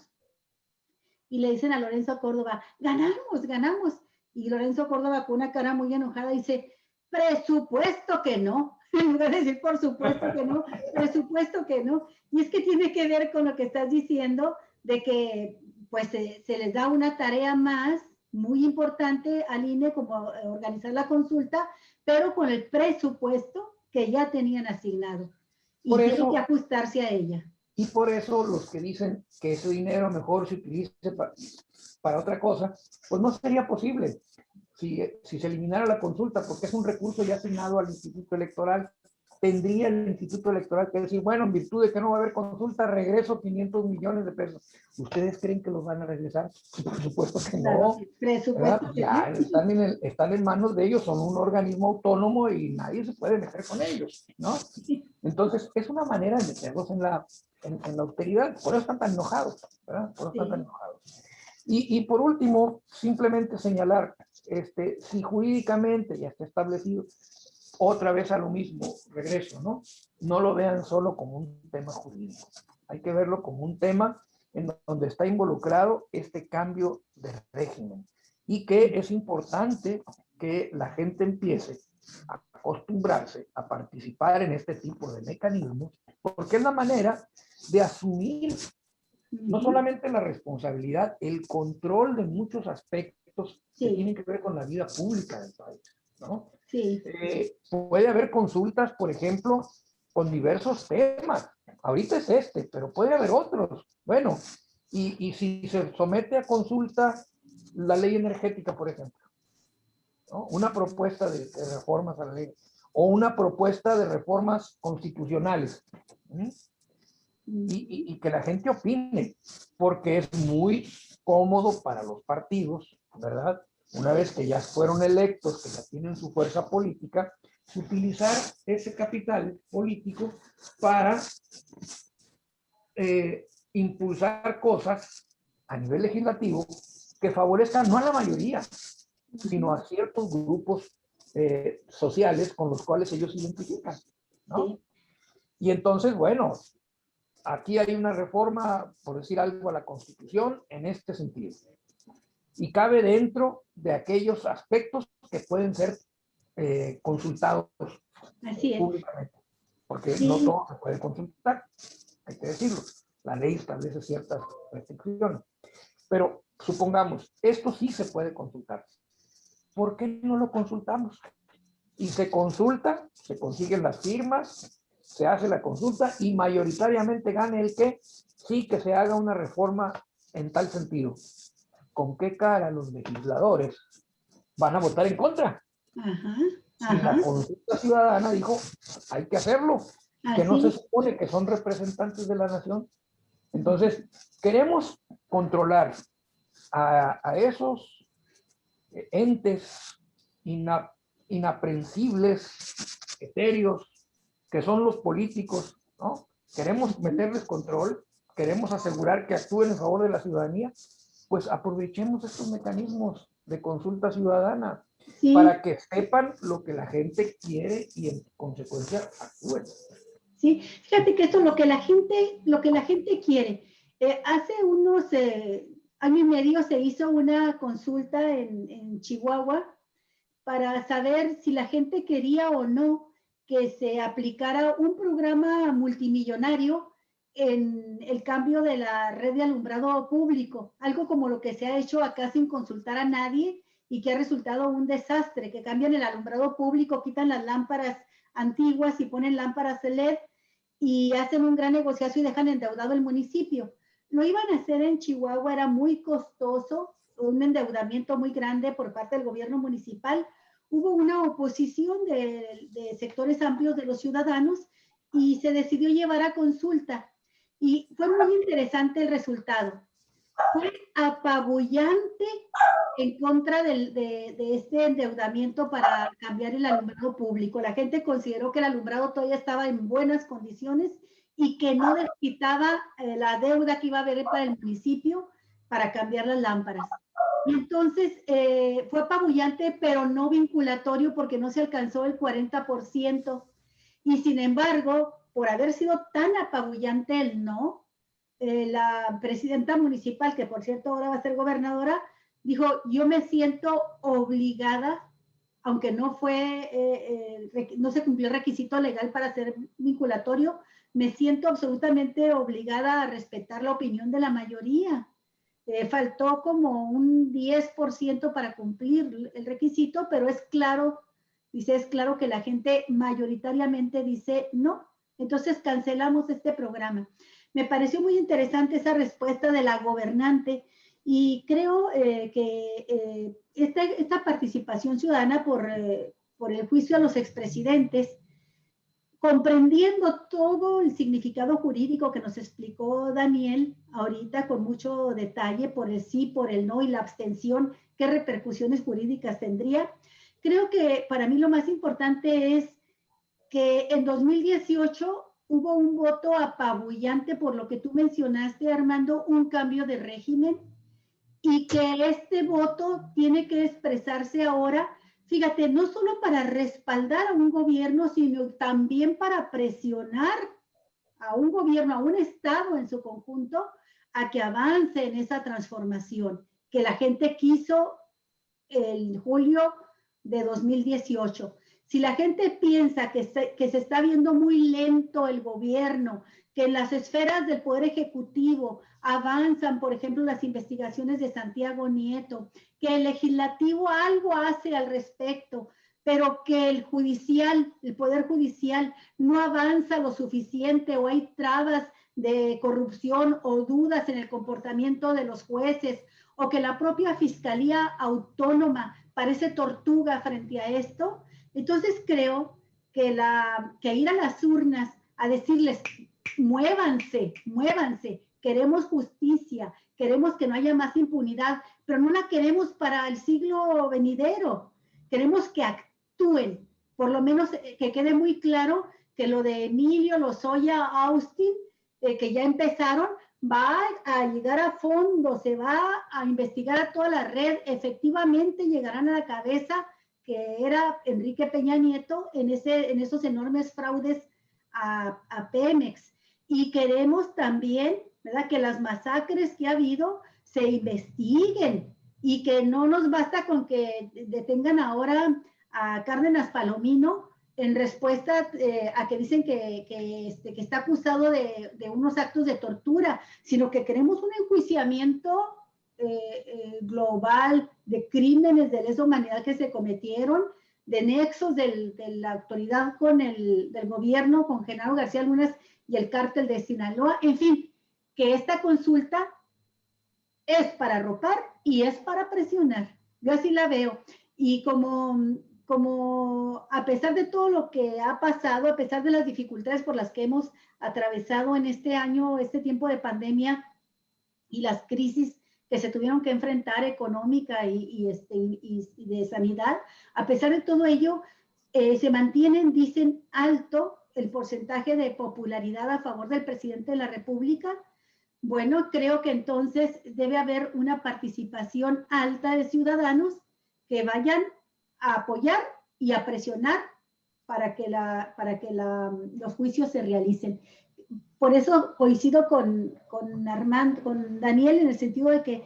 Y le dicen a Lorenzo Córdoba, ganamos, ganamos. Y Lorenzo Córdoba con una cara muy enojada dice, presupuesto que no. En lugar de decir, por supuesto que no, presupuesto que no. Y es que tiene que ver con lo que estás diciendo, de que pues se les da una tarea más muy importante al INE, como organizar la consulta, pero con el presupuesto que ya tenían asignado. Y tienen que ajustarse a ella. Y por eso los que dicen que ese dinero mejor se utilice para otra cosa, pues no sería posible si se eliminara la consulta, porque es un recurso ya asignado al Instituto Electoral. Tendría el Instituto Electoral que decir, bueno, en virtud de que no va a haber consulta, regreso 500 millones de pesos. ¿Ustedes creen que los van a regresar? Por supuesto que no. Presupuesto que ya están en manos de ellos, son un organismo autónomo y nadie se puede meter con ellos, ¿no? Entonces, es una manera de meterlos en la austeridad. Por eso están tan enojados, ¿verdad? Por eso están tan enojados. Y por último, simplemente señalar, si jurídicamente ya está establecido, otra vez a lo mismo, regreso, ¿no? No lo vean solo como un tema jurídico. Hay que verlo como un tema en donde está involucrado este cambio de régimen, y que es importante que la gente empiece a acostumbrarse a participar en este tipo de mecanismos, porque es la manera de asumir no solamente la responsabilidad, el control de muchos aspectos que tienen que ver con la vida pública del país, ¿no? Sí. Puede haber consultas, por ejemplo, con diversos temas. Ahorita es pero puede haber otros. Bueno, y si se somete a consulta la ley energética, por ejemplo, ¿no? Una propuesta de reformas a la ley, o una propuesta de reformas constitucionales, y que la gente opine, porque es muy cómodo para los partidos, ¿verdad? Una vez que ya fueron electos, que ya tienen su fuerza política, utilizar ese capital político para impulsar cosas a nivel legislativo que favorezcan no a la mayoría, sino a ciertos grupos sociales con los cuales ellos se identifican, ¿no? Sí. Y entonces, bueno, aquí hay una reforma, por decir algo, a la Constitución en este sentido. Y cabe dentro de aquellos aspectos que pueden ser consultados públicamente. Porque no todo se puede consultar, hay que decirlo. La ley establece ciertas restricciones. Pero supongamos, esto sí se puede consultar. ¿Por qué no lo consultamos? Y se consulta, se consiguen las firmas, se hace la consulta y mayoritariamente gane el que sí que se haga una reforma en tal sentido. ¿Con qué cara los legisladores van a votar en contra? Si la consulta ciudadana dijo, hay que hacerlo, que no se supone que son representantes de la nación. Entonces, queremos controlar a esos entes inaprensibles, etéreos, que son los políticos, ¿no? Queremos meterles control, queremos asegurar que actúen en favor de la ciudadanía, pues aprovechemos estos mecanismos de consulta ciudadana para que sepan lo que la gente quiere y en consecuencia actúen. Sí, fíjate que esto es lo que la gente quiere. Hace unos año y medio se hizo una consulta en Chihuahua para saber si la gente quería o no que se aplicara un programa multimillonario en el cambio de la red de alumbrado público, algo como lo que se ha hecho acá sin consultar a nadie y que ha resultado un desastre, que cambian el alumbrado público, quitan las lámparas antiguas y ponen lámparas LED y hacen un gran negociazo y dejan endeudado el municipio. Lo iban a hacer en Chihuahua, era muy costoso, un endeudamiento muy grande por parte del gobierno municipal. Hubo una oposición de sectores amplios de los ciudadanos y se decidió llevar a consulta. Y fue muy interesante el resultado. Fue apabullante en contra de este endeudamiento para cambiar el alumbrado público. La gente consideró que el alumbrado todavía estaba en buenas condiciones y que no desquitaba la deuda que iba a haber para el municipio para cambiar las lámparas. Y entonces fue apabullante, pero no vinculatorio porque no se alcanzó el 40%. Y sin embargo, por haber sido tan apabullante el no, la presidenta municipal, que por cierto ahora va a ser gobernadora, dijo, yo me siento obligada, aunque no no se cumplió el requisito legal para ser vinculatorio, me siento absolutamente obligada a respetar la opinión de la mayoría. Faltó como un 10% para cumplir el requisito, pero es claro, dice, es claro que la gente mayoritariamente dice no. Entonces cancelamos este programa. Me pareció muy interesante esa respuesta de la gobernante y creo que esta participación ciudadana por el juicio a los expresidentes, comprendiendo todo el significado jurídico que nos explicó Daniel ahorita con mucho detalle por el sí, por el no y la abstención, qué repercusiones jurídicas tendría. Creo que para mí lo más importante es que en 2018 hubo un voto apabullante por lo que tú mencionaste, Armando, un cambio de régimen y que este voto tiene que expresarse ahora, fíjate, no solo para respaldar a un gobierno, sino también para presionar a un gobierno, a un Estado en su conjunto, a que avance en esa transformación que la gente quiso el julio de 2018. Si la gente piensa que se está viendo muy lento el gobierno, que en las esferas del Poder Ejecutivo avanzan, por ejemplo, las investigaciones de Santiago Nieto, que el legislativo algo hace al respecto, pero que el Poder Judicial no avanza lo suficiente o hay trabas de corrupción o dudas en el comportamiento de los jueces, o que la propia Fiscalía Autónoma parece tortuga frente a esto, entonces creo que ir a las urnas a decirles, muévanse, queremos justicia, queremos que no haya más impunidad, pero no la queremos para el siglo venidero, queremos que actúen, por lo menos que quede muy claro que lo de Emilio Lozoya Austin, que ya empezaron, va a llegar a fondo, se va a investigar a toda la red, efectivamente llegarán a la cabeza que era Enrique Peña Nieto en esos enormes fraudes a Pemex. Y queremos también, ¿verdad?, que las masacres que ha habido se investiguen y que no nos basta con que detengan ahora a Cárdenas Palomino en respuesta a que dicen que está acusado de unos actos de tortura, sino que queremos un enjuiciamiento global de crímenes de lesa humanidad que se cometieron, de nexos de la autoridad con del gobierno, con Genaro García Luna y el cártel de Sinaloa. En fin, que esta consulta es para arropar y es para presionar. Yo así la veo. Y como a pesar de todo lo que ha pasado, a pesar de las dificultades por las que hemos atravesado en este año, este tiempo de pandemia y las crisis que se tuvieron que enfrentar económica y de sanidad, a pesar de todo ello, se mantienen, dicen, alto el porcentaje de popularidad a favor del presidente de la República. Bueno, creo que entonces debe haber una participación alta de ciudadanos que vayan a apoyar y a presionar para que los juicios se realicen. Por eso coincido con Daniel en el sentido de que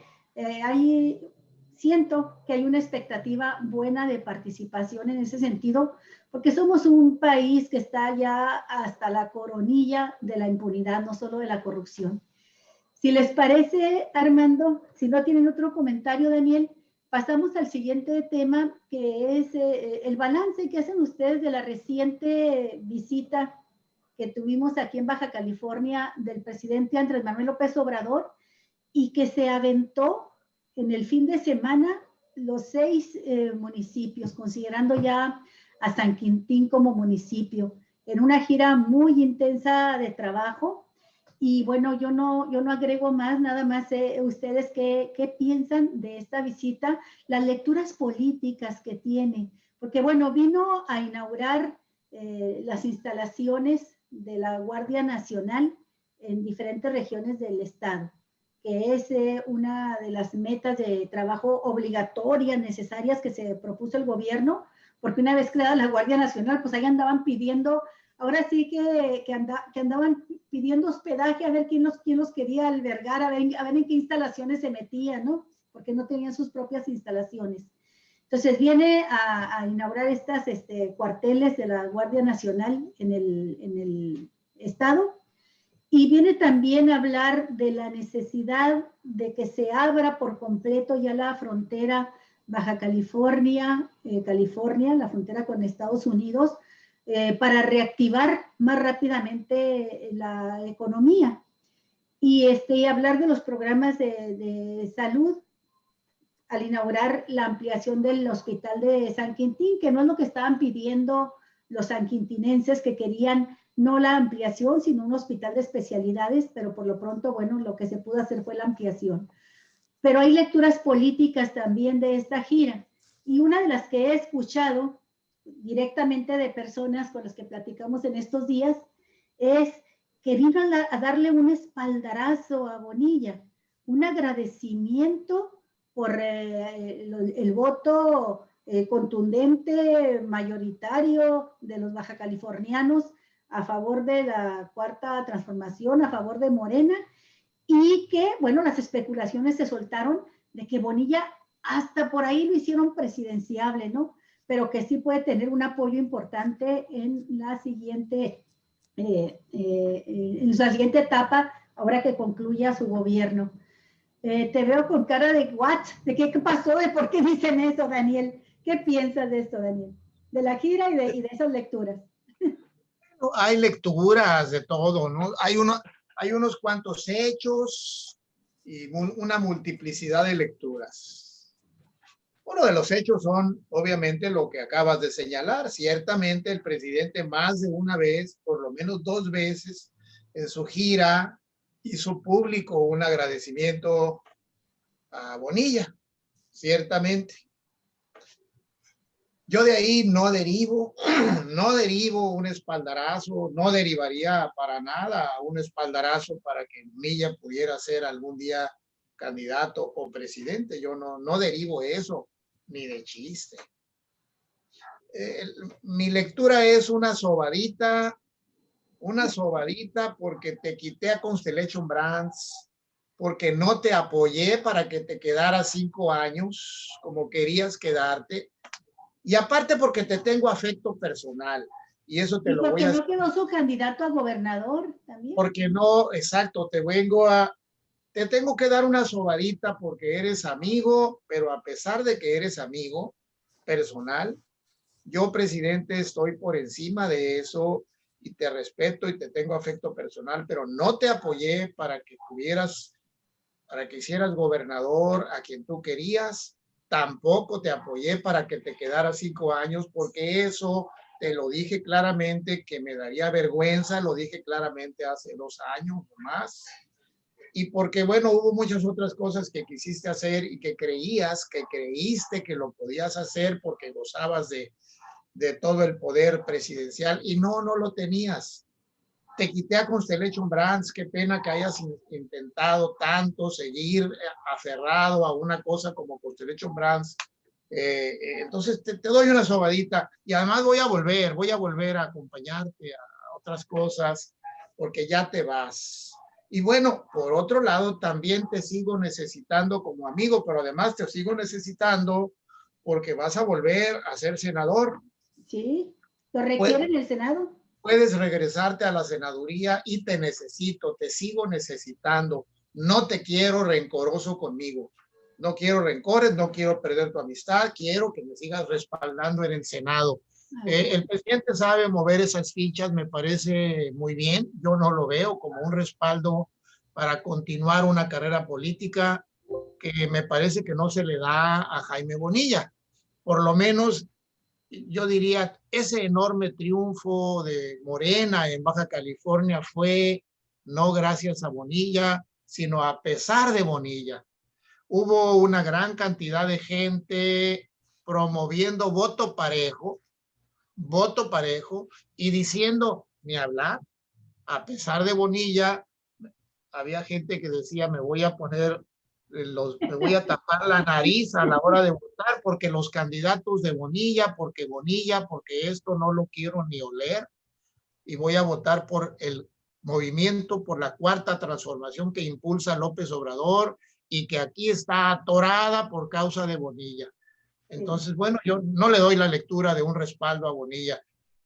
siento que hay una expectativa buena de participación en ese sentido, porque somos un país que está ya hasta la coronilla de la impunidad, no solo de la corrupción. Si les parece, Armando, si no tienen otro comentario, Daniel, pasamos al siguiente tema, que es el balance que hacen ustedes de la reciente visita que tuvimos aquí en Baja California del presidente Andrés Manuel López Obrador y que se aventó en el fin de semana los 6 municipios, considerando ya a San Quintín como municipio, en una gira muy intensa de trabajo. Y bueno, yo no agrego más, nada más ustedes qué piensan de esta visita, las lecturas políticas que tiene, porque bueno, vino a inaugurar las instalaciones de la Guardia Nacional en diferentes regiones del estado, que es una de las metas de trabajo obligatorias, necesarias que se propuso el gobierno, porque una vez creada la Guardia Nacional, pues ahí andaban pidiendo, ahora sí que andaban pidiendo hospedaje, a ver quién los quería albergar, a ver en qué instalaciones se metían, ¿no? Porque no tenían sus propias instalaciones. Entonces viene a inaugurar estas cuarteles de la Guardia Nacional en el estado, y viene también a hablar de la necesidad de que se abra por completo ya la frontera Baja California, la frontera con Estados Unidos, para reactivar más rápidamente la economía. Y hablar de los programas de salud al inaugurar la ampliación del hospital de San Quintín, que no es lo que estaban pidiendo los sanquintinenses, que querían no la ampliación, sino un hospital de especialidades, pero por lo pronto, bueno, lo que se pudo hacer fue la ampliación. Pero hay lecturas políticas también de esta gira, y una de las que he escuchado directamente de personas con las que platicamos en estos días es que vino a darle un espaldarazo a Bonilla, un agradecimiento por el voto contundente, mayoritario de los bajacalifornianos a favor de la Cuarta Transformación, a favor de Morena, y que, bueno, las especulaciones se soltaron de que Bonilla hasta por ahí lo hicieron presidenciable, ¿no? Pero que sí puede tener un apoyo importante en la siguiente etapa, ahora que concluya su gobierno. Te veo con cara de what, de qué pasó, de por qué dicen eso, Daniel. ¿Qué piensas de esto, Daniel? De la gira y de esas lecturas. Hay lecturas de todo, ¿no? Hay unos cuantos hechos y una multiplicidad de lecturas. Uno de los hechos son, obviamente, lo que acabas de señalar. Ciertamente el presidente más de una vez, por lo menos 2 veces, en su gira, hizo público un agradecimiento a Bonilla, ciertamente. Yo de ahí no derivo un espaldarazo, no derivaría para nada un espaldarazo para que Bonilla pudiera ser algún día candidato o presidente. Yo no derivo eso, ni de chiste. Mi lectura es una sobadita porque te quité a Constellation Brands, porque no te apoyé para que te quedaras 5 años como querías quedarte, y aparte porque te tengo afecto personal, y eso te lo voy a... ¿Por qué no quedó su candidato a gobernador también? Porque no, exacto, te tengo que dar una sobadita porque eres amigo, pero a pesar de que eres amigo personal, yo, presidente, estoy por encima de eso y te respeto y te tengo afecto personal, pero no te apoyé para que hicieras gobernador a quien tú querías. Tampoco te apoyé para que te quedaras 5 años, porque eso te lo dije claramente que me daría vergüenza, lo dije claramente hace 2 años o más. Y porque, bueno, hubo muchas otras cosas que quisiste hacer y que creíste que lo podías hacer porque gozabas de todo el poder presidencial, y no lo tenías. Te quité a Constellation Brands, qué pena que hayas intentado tanto seguir aferrado a una cosa como Constellation Brands. Entonces te doy una sobadita, y además voy a volver a acompañarte a otras cosas porque ya te vas. Y bueno, por otro lado, también te sigo necesitando como amigo, pero además te sigo necesitando porque vas a volver a ser senador. Sí, lo requiere en el Senado. Puedes regresarte a la senaduría y te necesito, te sigo necesitando. No te quiero rencoroso conmigo. No quiero rencores, no quiero perder tu amistad, quiero que me sigas respaldando en el Senado. El presidente sabe mover esas fichas, me parece muy bien. Yo no lo veo como un respaldo para continuar una carrera política que me parece que no se le da a Jaime Bonilla. Por lo menos, yo diría, ese enorme triunfo de Morena en Baja California fue no gracias a Bonilla, sino a pesar de Bonilla. Hubo una gran cantidad de gente promoviendo voto parejo y diciendo, ni hablar, a pesar de Bonilla, había gente que decía, me voy a tapar la nariz a la hora de votar porque los candidatos de Bonilla, porque esto no lo quiero ni oler y voy a votar por el movimiento, por la cuarta transformación que impulsa López Obrador y que aquí está atorada por causa de Bonilla. Entonces, bueno, yo no le doy la lectura de un respaldo a Bonilla,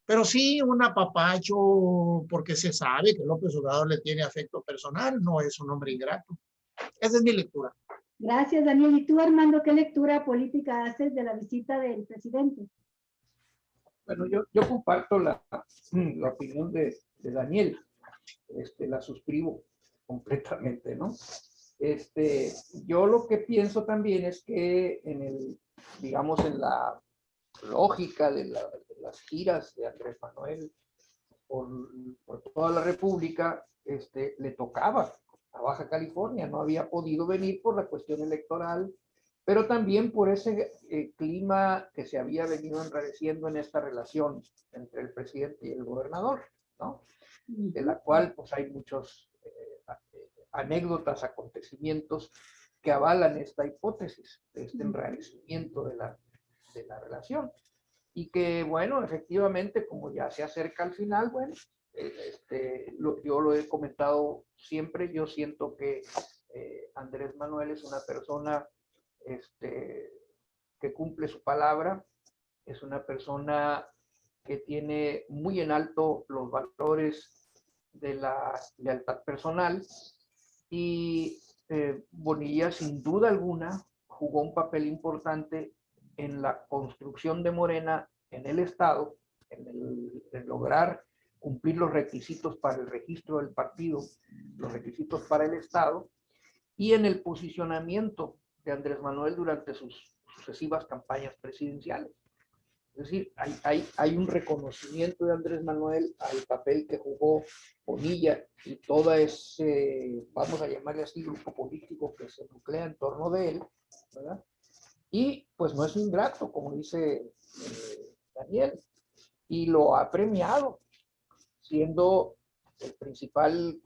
pero sí un apapacho porque se sabe que López Obrador le tiene afecto personal, no es un hombre ingrato. Esa es mi lectura. Gracias, Daniel. ¿Y tú, Armando, qué lectura política haces de la visita del presidente? Bueno, yo comparto la opinión de Daniel, la suscribo completamente, ¿no? Yo lo que pienso también es que digamos, en la lógica de las giras de Andrés Manuel por toda la República, le tocaba a Baja California, no había podido venir por la cuestión electoral, pero también por ese clima que se había venido enrareciendo en esta relación entre el presidente y el gobernador, ¿no? De la cual pues hay muchos anécdotas, acontecimientos que avalan esta hipótesis de este enrarecimiento de la relación. Y que, bueno, efectivamente, como ya se acerca al final, bueno, yo lo he comentado siempre, yo siento que Andrés Manuel es una persona que cumple su palabra, es una persona que tiene muy en alto los valores de la lealtad personal y Bonilla sin duda alguna jugó un papel importante en la construcción de Morena en el Estado, en lograr cumplir los requisitos para el registro del partido, los requisitos para el Estado, y en el posicionamiento de Andrés Manuel durante sus sucesivas campañas presidenciales. Es decir, hay un reconocimiento de Andrés Manuel al papel que jugó Bonilla y todo ese, vamos a llamarle así, grupo político que se nuclea en torno de él, ¿verdad? Y pues no es un ingrato, como dice Daniel, y lo ha premiado, siendo el principal,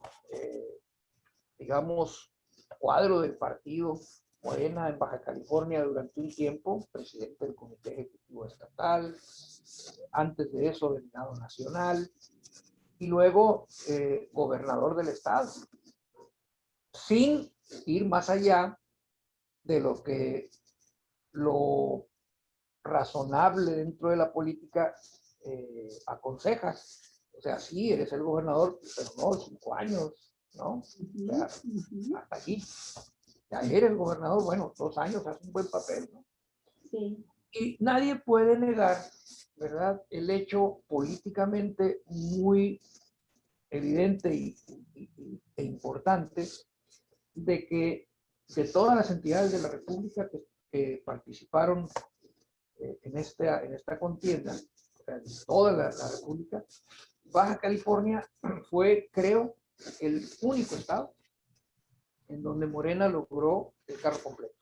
digamos, cuadro del partido Morena en Baja California durante un tiempo, presidente del Comité Ejecutivo Estatal, antes de eso delegado nacional, y luego gobernador del estado, sin ir más allá de lo razonable dentro de la política aconseja. O sea, sí, eres el gobernador, pero no 5 años, ¿no? O sea, hasta aquí. Ya eres gobernador, bueno, 2 años, hace un buen papel, ¿no? Sí. Y nadie puede negar, ¿verdad?, el hecho políticamente muy evidente e importante de que de todas las entidades de la República que participaron en esta contienda, o sea, de toda la República, Baja California fue, creo, el único estado en donde Morena logró el carro completo.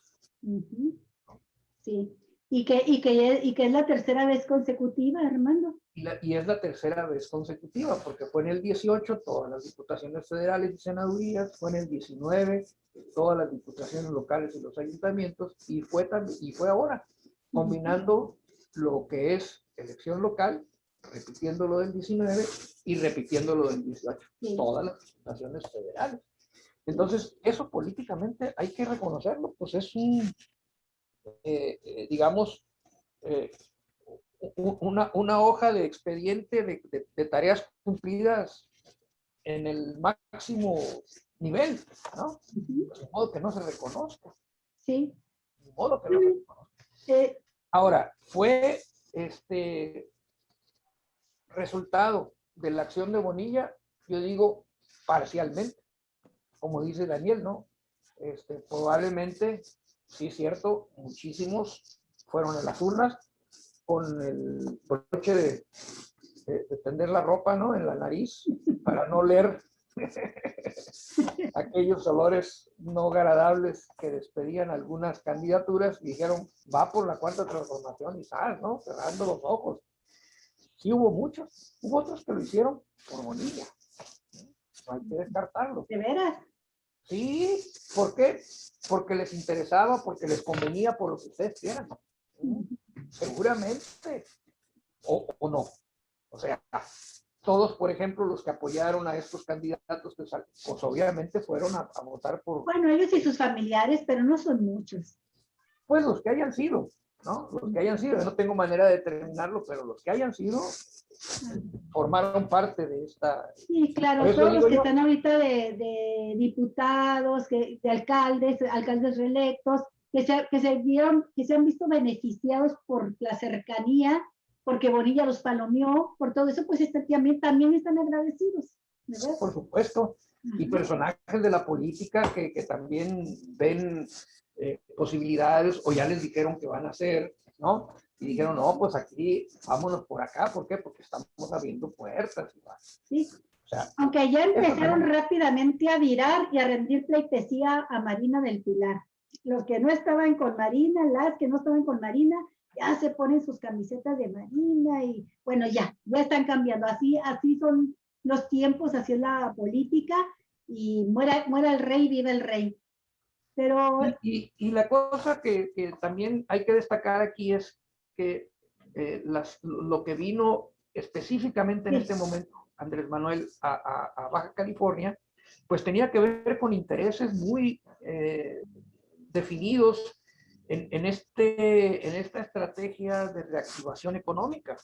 Sí, y que es la tercera vez consecutiva, Armando. Y es la tercera vez consecutiva, porque fue en el 18 todas las diputaciones federales y senadurías, fue en el 19 todas las diputaciones locales y los ayuntamientos, y fue ahora, combinando lo que es elección local, repitiendo lo del 19 y repitiendo lo del 18, todas las diputaciones federales. Entonces, eso políticamente hay que reconocerlo, pues es digamos, una hoja de expediente de tareas cumplidas en el máximo nivel, ¿no? De modo que no se reconozca. Sí, Ni modo que no se reconozca. Ahora, fue resultado de la acción de Bonilla, yo digo parcialmente, como dice Daniel, ¿no? Probablemente, sí es cierto, muchísimos fueron a las urnas con el broche de tender la ropa, ¿no? En la nariz, para no oler aquellos olores no agradables que despedían algunas candidaturas, y dijeron, va por la cuarta transformación y sal, ¿no? Cerrando los ojos. Sí hubo muchos, hubo otros que lo hicieron por Bonilla. No hay que descartarlo. ¿De veras? Sí, ¿por qué? Porque les interesaba, porque les convenía, por lo que ustedes quieran. Seguramente. O no. O sea, todos, por ejemplo, los que apoyaron a estos candidatos, pues obviamente fueron a votar por... Bueno, ellos y sus familiares, pero no son muchos. Pues los que hayan sido, ¿no? Los que hayan sido. Yo no tengo manera de determinarlo, pero los que hayan sido formaron parte de esta... Sí, claro, todos los que están ahorita de diputados, de alcaldes reelectos, que se han visto beneficiados por la cercanía, porque Bonilla los palomeó, por todo eso, pues también están agradecidos, ¿verdad? Por supuesto. Y personajes de la política que también ven posibilidades, o ya les dijeron que van a hacer, ¿no? Y dijeron, no, pues aquí, vámonos por acá. ¿Por qué? Porque estamos abriendo puertas. Sí. O sea, aunque ya empezaron rápidamente a virar y a rendir pleitesía a Marina del Pilar. Los que no estaban con Marina, las que no estaban con Marina, ya se ponen sus camisetas de Marina y bueno, ya están cambiando. Así son los tiempos, así es la política, y muera el rey, vive el rey. Pero... Y la cosa que también hay que destacar aquí es que lo que vino específicamente en este momento Andrés Manuel a Baja California, pues tenía que ver con intereses muy definidos en esta estrategia de reactivación económica.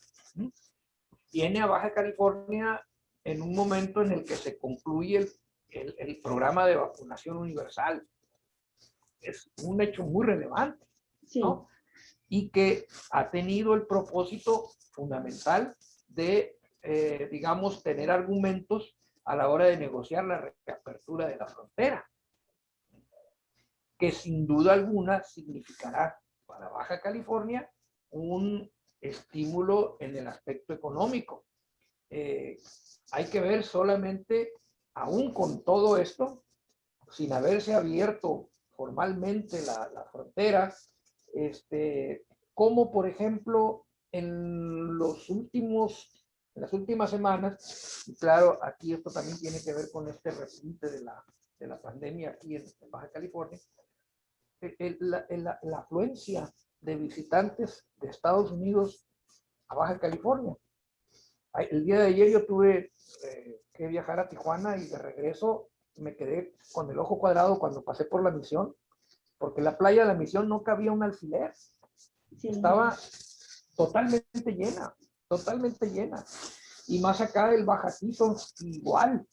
Viene a Baja California en un momento en el que se concluye el programa de vacunación universal. Es un hecho muy relevante, ¿no? Y que ha tenido el propósito fundamental de, digamos, tener argumentos a la hora de negociar la reapertura de la frontera, que sin duda alguna significará para Baja California un estímulo en el aspecto económico. Hay que ver solamente, aún con todo esto, sin haberse abierto formalmente la frontera, como por ejemplo en las últimas semanas, y claro, aquí esto también tiene que ver con este repunte de la pandemia aquí en Baja California, la afluencia de visitantes de Estados Unidos a Baja California. El día de ayer yo tuve que viajar a Tijuana y de regreso me quedé con el ojo cuadrado cuando pasé por la Misión, porque la playa de la Misión no cabía un alfiler. Sí. Estaba totalmente llena, totalmente llena. Y más acá el Bajatizo, igual.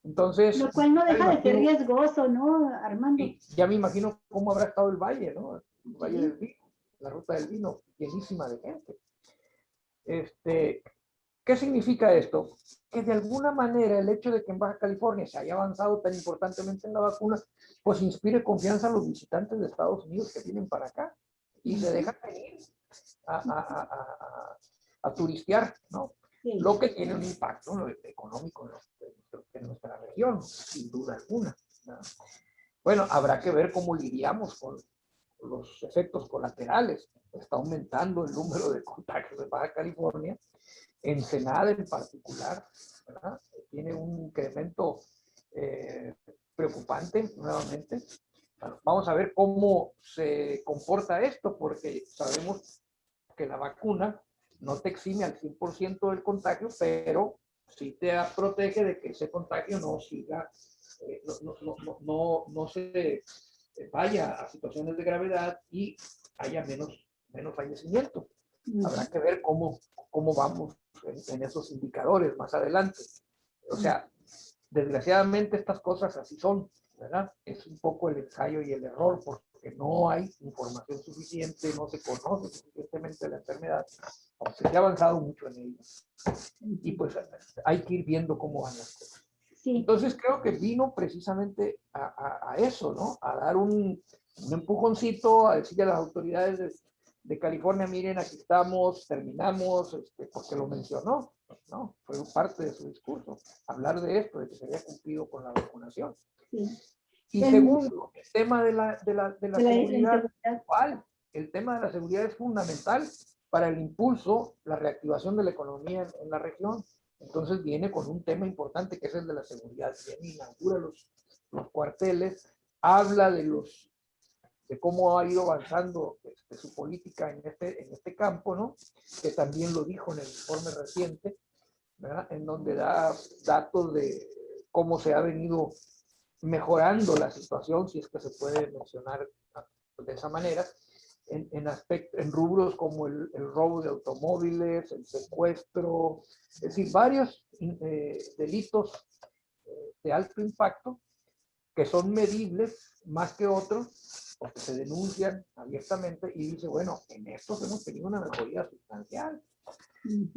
Entonces, lo cual no deja de ser riesgoso, ¿no, Armando? Ya me imagino cómo habrá estado el valle, ¿no? El valle del vino, la ruta del vino, llenísima de gente. ¿Qué significa esto? Que de alguna manera el hecho de que en Baja California se haya avanzado tan importantemente en la vacuna, pues inspire confianza a los visitantes de Estados Unidos que vienen para acá y se dejan venir a turistear, ¿no? Sí. Lo que tiene un impacto, ¿no?, económico en nuestra región, sin duda alguna, ¿no? Bueno, habrá que ver cómo lidiamos con los efectos colaterales. Está aumentando el número de contagios de Baja California. Ensenada en particular, ¿verdad?, tiene un incremento preocupante nuevamente. Bueno, vamos a ver cómo se comporta esto, porque sabemos que la vacuna no te exime al 100% del contagio, pero sí te protege de que ese contagio no siga, no se vaya a situaciones de gravedad y haya menos fallecimientos. Habrá que ver cómo vamos en esos indicadores más adelante. O sea, desgraciadamente estas cosas así son, ¿verdad? Es un poco el ensayo y el error, porque porque no hay información suficiente, no se conoce suficientemente la enfermedad, aunque se ha avanzado mucho en ello. Y pues hay que ir viendo cómo van las cosas. Sí. Entonces creo que vino precisamente a eso, ¿no? A dar un empujoncito, a decirle a las autoridades de California, miren, aquí estamos, terminamos, porque lo mencionó, ¿no? Fue parte de su discurso, hablar de esto, de que se había cumplido con la vacunación. Sí. Y segundo, el tema de la seguridad. ¿Cuál? El tema de la seguridad es fundamental para el impulso, la reactivación de la economía en la región. Entonces viene con un tema importante que es el de la seguridad. Viene, inaugura los cuarteles, habla de cómo ha ido avanzando su política en este campo, ¿no? Que también lo dijo en el informe reciente, ¿verdad? En donde da datos de cómo se ha venido mejorando la situación, si es que se puede mencionar de esa manera, en rubros como el robo de automóviles, el secuestro, es decir, varios delitos de alto impacto que son medibles más que otros, porque se denuncian abiertamente y dice, bueno, en estos hemos tenido una mejoría sustancial,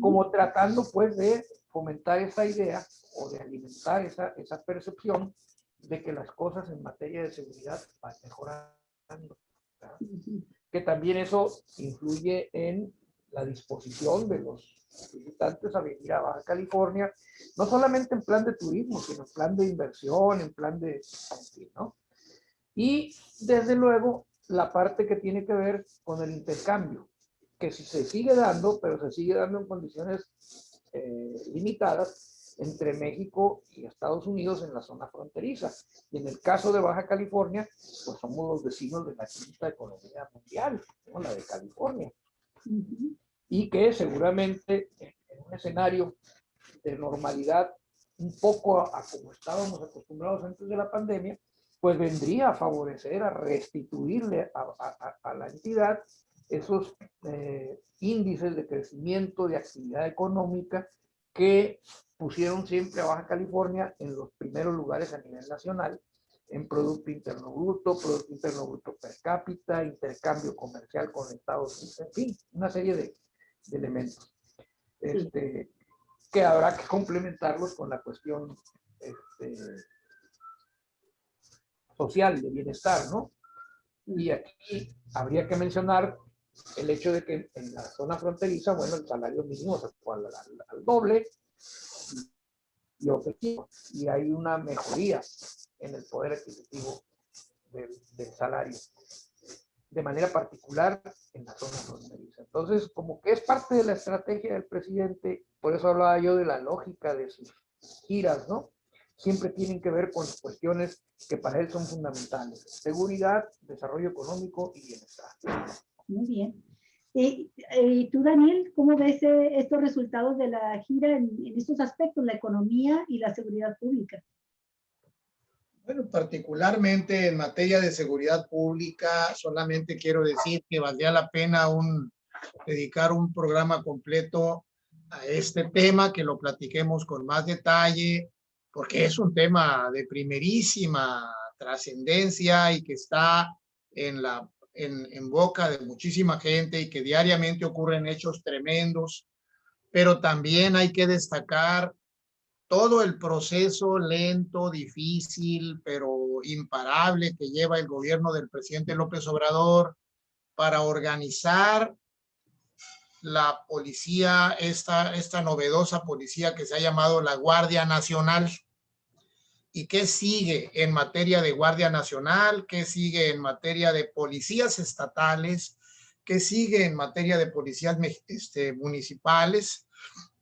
como tratando pues de fomentar esa idea o de alimentar esa percepción de que las cosas en materia de seguridad van mejorando, ¿verdad? Que también eso influye en la disposición de los visitantes a venir a Baja California, no solamente en plan de turismo, sino en plan de inversión, en plan de, ¿no? Y desde luego la parte que tiene que ver con el intercambio, que si se sigue dando, pero se sigue dando en condiciones limitadas entre México y Estados Unidos en la zona fronteriza. Y en el caso de Baja California, pues somos los vecinos de la quinta economía mundial, ¿no? La de California. Y que seguramente en un escenario de normalidad, un poco a como estábamos acostumbrados antes de la pandemia, pues vendría a favorecer, a restituirle a la entidad esos índices de crecimiento, de actividad económica que pusieron siempre a Baja California en los primeros lugares a nivel nacional, en Producto Interno Bruto per cápita, intercambio comercial con Estados Unidos, en fin, una serie de elementos que habrá que complementarlos con la cuestión social, de bienestar, ¿no? Y aquí habría que mencionar el hecho de que en la zona fronteriza, bueno, el salario mínimo se fue al doble y hay una mejoría en el poder adquisitivo del salario, de manera particular en la zona fronteriza. Entonces, como que es parte de la estrategia del presidente, por eso hablaba yo de la lógica de sus giras, ¿no? Siempre tienen que ver con cuestiones que para él son fundamentales: seguridad, desarrollo económico y bienestar. Muy bien. ¿Y tú, Daniel, cómo ves estos resultados de la gira en estos aspectos, la economía y la seguridad pública? Bueno, particularmente en materia de seguridad pública, solamente quiero decir que valdría la pena dedicar un programa completo a este tema, que lo platiquemos con más detalle, porque es un tema de primerísima trascendencia y que está en boca de muchísima gente y que diariamente ocurren hechos tremendos, pero también hay que destacar todo el proceso lento, difícil, pero imparable que lleva el gobierno del presidente López Obrador para organizar la policía, esta novedosa policía que se ha llamado la Guardia Nacional. ¿Y qué sigue en materia de Guardia Nacional? ¿Qué sigue en materia de policías estatales? ¿Qué sigue en materia de policías municipales?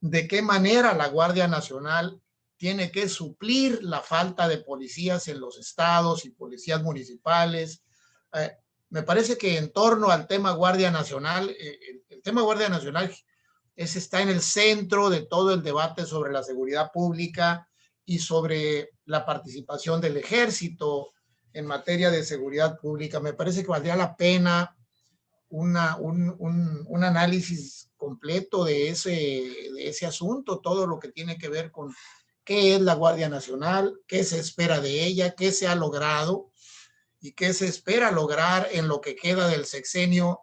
¿De qué manera la Guardia Nacional tiene que suplir la falta de policías en los estados y policías municipales? Me parece que en torno al tema Guardia Nacional, el tema Guardia Nacional está en el centro de todo el debate sobre la seguridad pública y sobre la participación del ejército en materia de seguridad pública. Me parece que valdría la pena un análisis completo de ese asunto, todo lo que tiene que ver con qué es la Guardia Nacional, qué se espera de ella, qué se ha logrado y qué se espera lograr en lo que queda del sexenio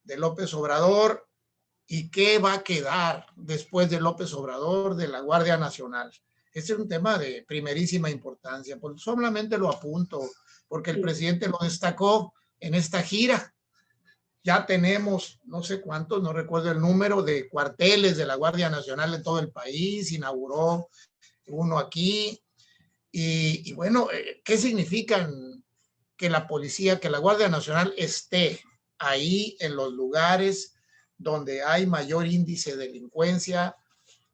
de López Obrador y qué va a quedar después de López Obrador de la Guardia Nacional. Este es un tema de primerísima importancia, pues solamente lo apunto porque el presidente lo destacó en esta gira. Ya tenemos no sé cuántos, no recuerdo el número de cuarteles de la Guardia Nacional en todo el país, inauguró uno aquí. Y bueno, ¿qué significan que la policía, que la Guardia Nacional esté ahí en los lugares donde hay mayor índice de delincuencia?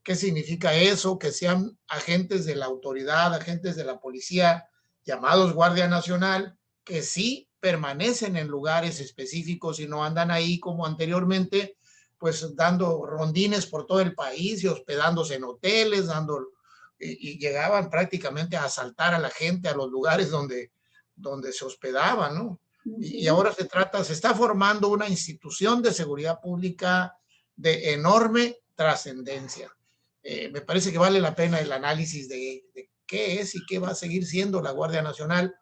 ¿Qué significa eso? Que sean agentes de la autoridad, agentes de la policía llamados Guardia Nacional, que sí permanecen en lugares específicos y no andan ahí como anteriormente, pues dando rondines por todo el país y hospedándose en hoteles, y llegaban prácticamente a asaltar a la gente a los lugares donde se hospedaban, ¿no? Y ahora se está formando una institución de seguridad pública de enorme trascendencia. Me parece que vale la pena el análisis de qué es y qué va a seguir siendo la Guardia Nacional,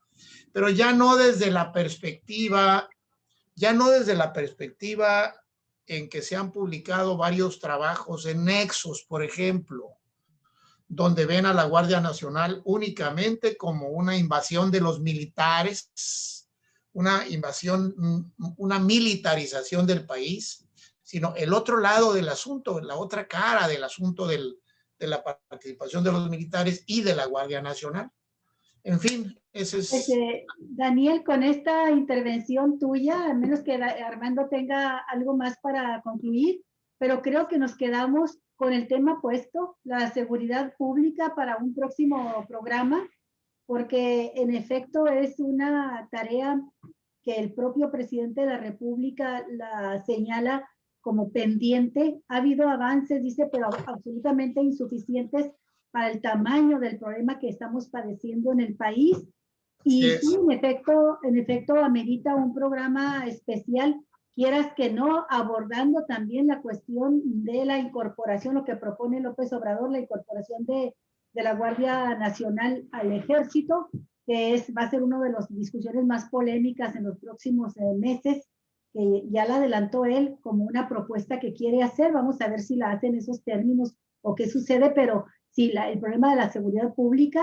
pero ya no desde la perspectiva en que se han publicado varios trabajos en Nexos, por ejemplo, donde ven a la Guardia Nacional únicamente como una invasión de los militares, una invasión, una militarización del país, sino el otro lado del asunto, la otra cara del asunto de la participación de los militares y de la Guardia Nacional. En fin, ese es... Pues, Daniel, con esta intervención tuya, a menos que Armando tenga algo más para concluir, pero creo que nos quedamos con el tema puesto, la seguridad pública, para un próximo programa, porque en efecto es una tarea que el propio presidente de la República la señala como pendiente. Ha habido avances, dice, pero absolutamente insuficientes para el tamaño del problema que estamos padeciendo en el país. Y sí, en efecto, amerita un programa especial, quieras que no, abordando también la cuestión de la incorporación, lo que propone López Obrador, la incorporación de la Guardia Nacional al Ejército, que va a ser una de las discusiones más polémicas en los próximos meses, que ya la adelantó él como una propuesta que quiere hacer. Vamos a ver si la hace en esos términos o qué sucede, pero sí, el problema de la seguridad pública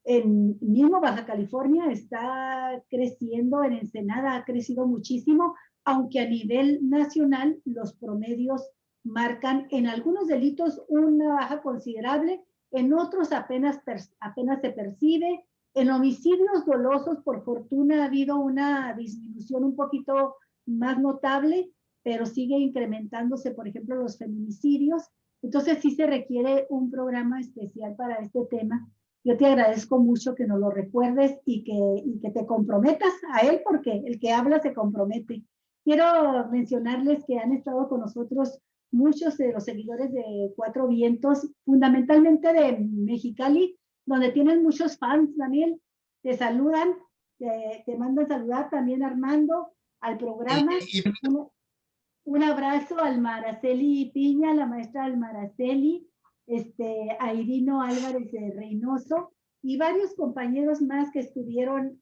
en mismo Baja California está creciendo, en Ensenada ha crecido muchísimo, aunque a nivel nacional los promedios marcan en algunos delitos una baja considerable, en otros apenas se percibe. En homicidios dolosos, por fortuna, ha habido una disminución un poquito más notable, pero sigue incrementándose, por ejemplo, los feminicidios. Entonces sí se requiere un programa especial para este tema. Yo te agradezco mucho que nos lo recuerdes y que te comprometas a él, porque el que habla se compromete. Quiero mencionarles que han estado con nosotros muchos de los seguidores de Cuatro Vientos, fundamentalmente de Mexicali, donde tienen muchos fans, Daniel. Te saludan, te mandan saludar también, Armando, al programa. Un abrazo al Maraceli Piña, la maestra Almaraceli, a Irino Álvarez de Reynoso y varios compañeros más que estuvieron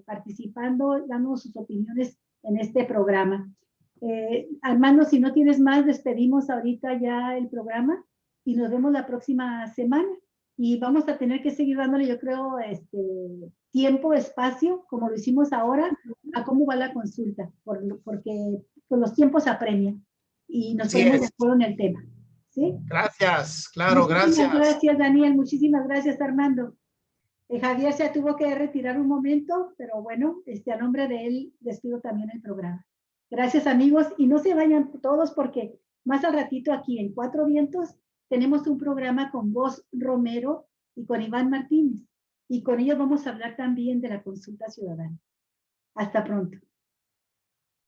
participando, dando sus opiniones en este programa. Armando, si no tienes más, despedimos ahorita ya el programa y nos vemos la próxima semana. Y vamos a tener que seguir dándole, yo creo, tiempo, espacio, como lo hicimos ahora, a cómo va la consulta, porque pues, los tiempos apremian y nos ponemos de acuerdo en el tema. ¿Sí? Gracias, claro, gracias. Gracias, Daniel. Muchísimas gracias, Armando. Javier se tuvo que retirar un momento, pero bueno, a nombre de él despido también el programa. Gracias, amigos, y no se vayan todos porque más al ratito aquí en Cuatro Vientos tenemos un programa con Voz Romero y con Iván Martínez, y con ellos vamos a hablar también de la consulta ciudadana. Hasta pronto.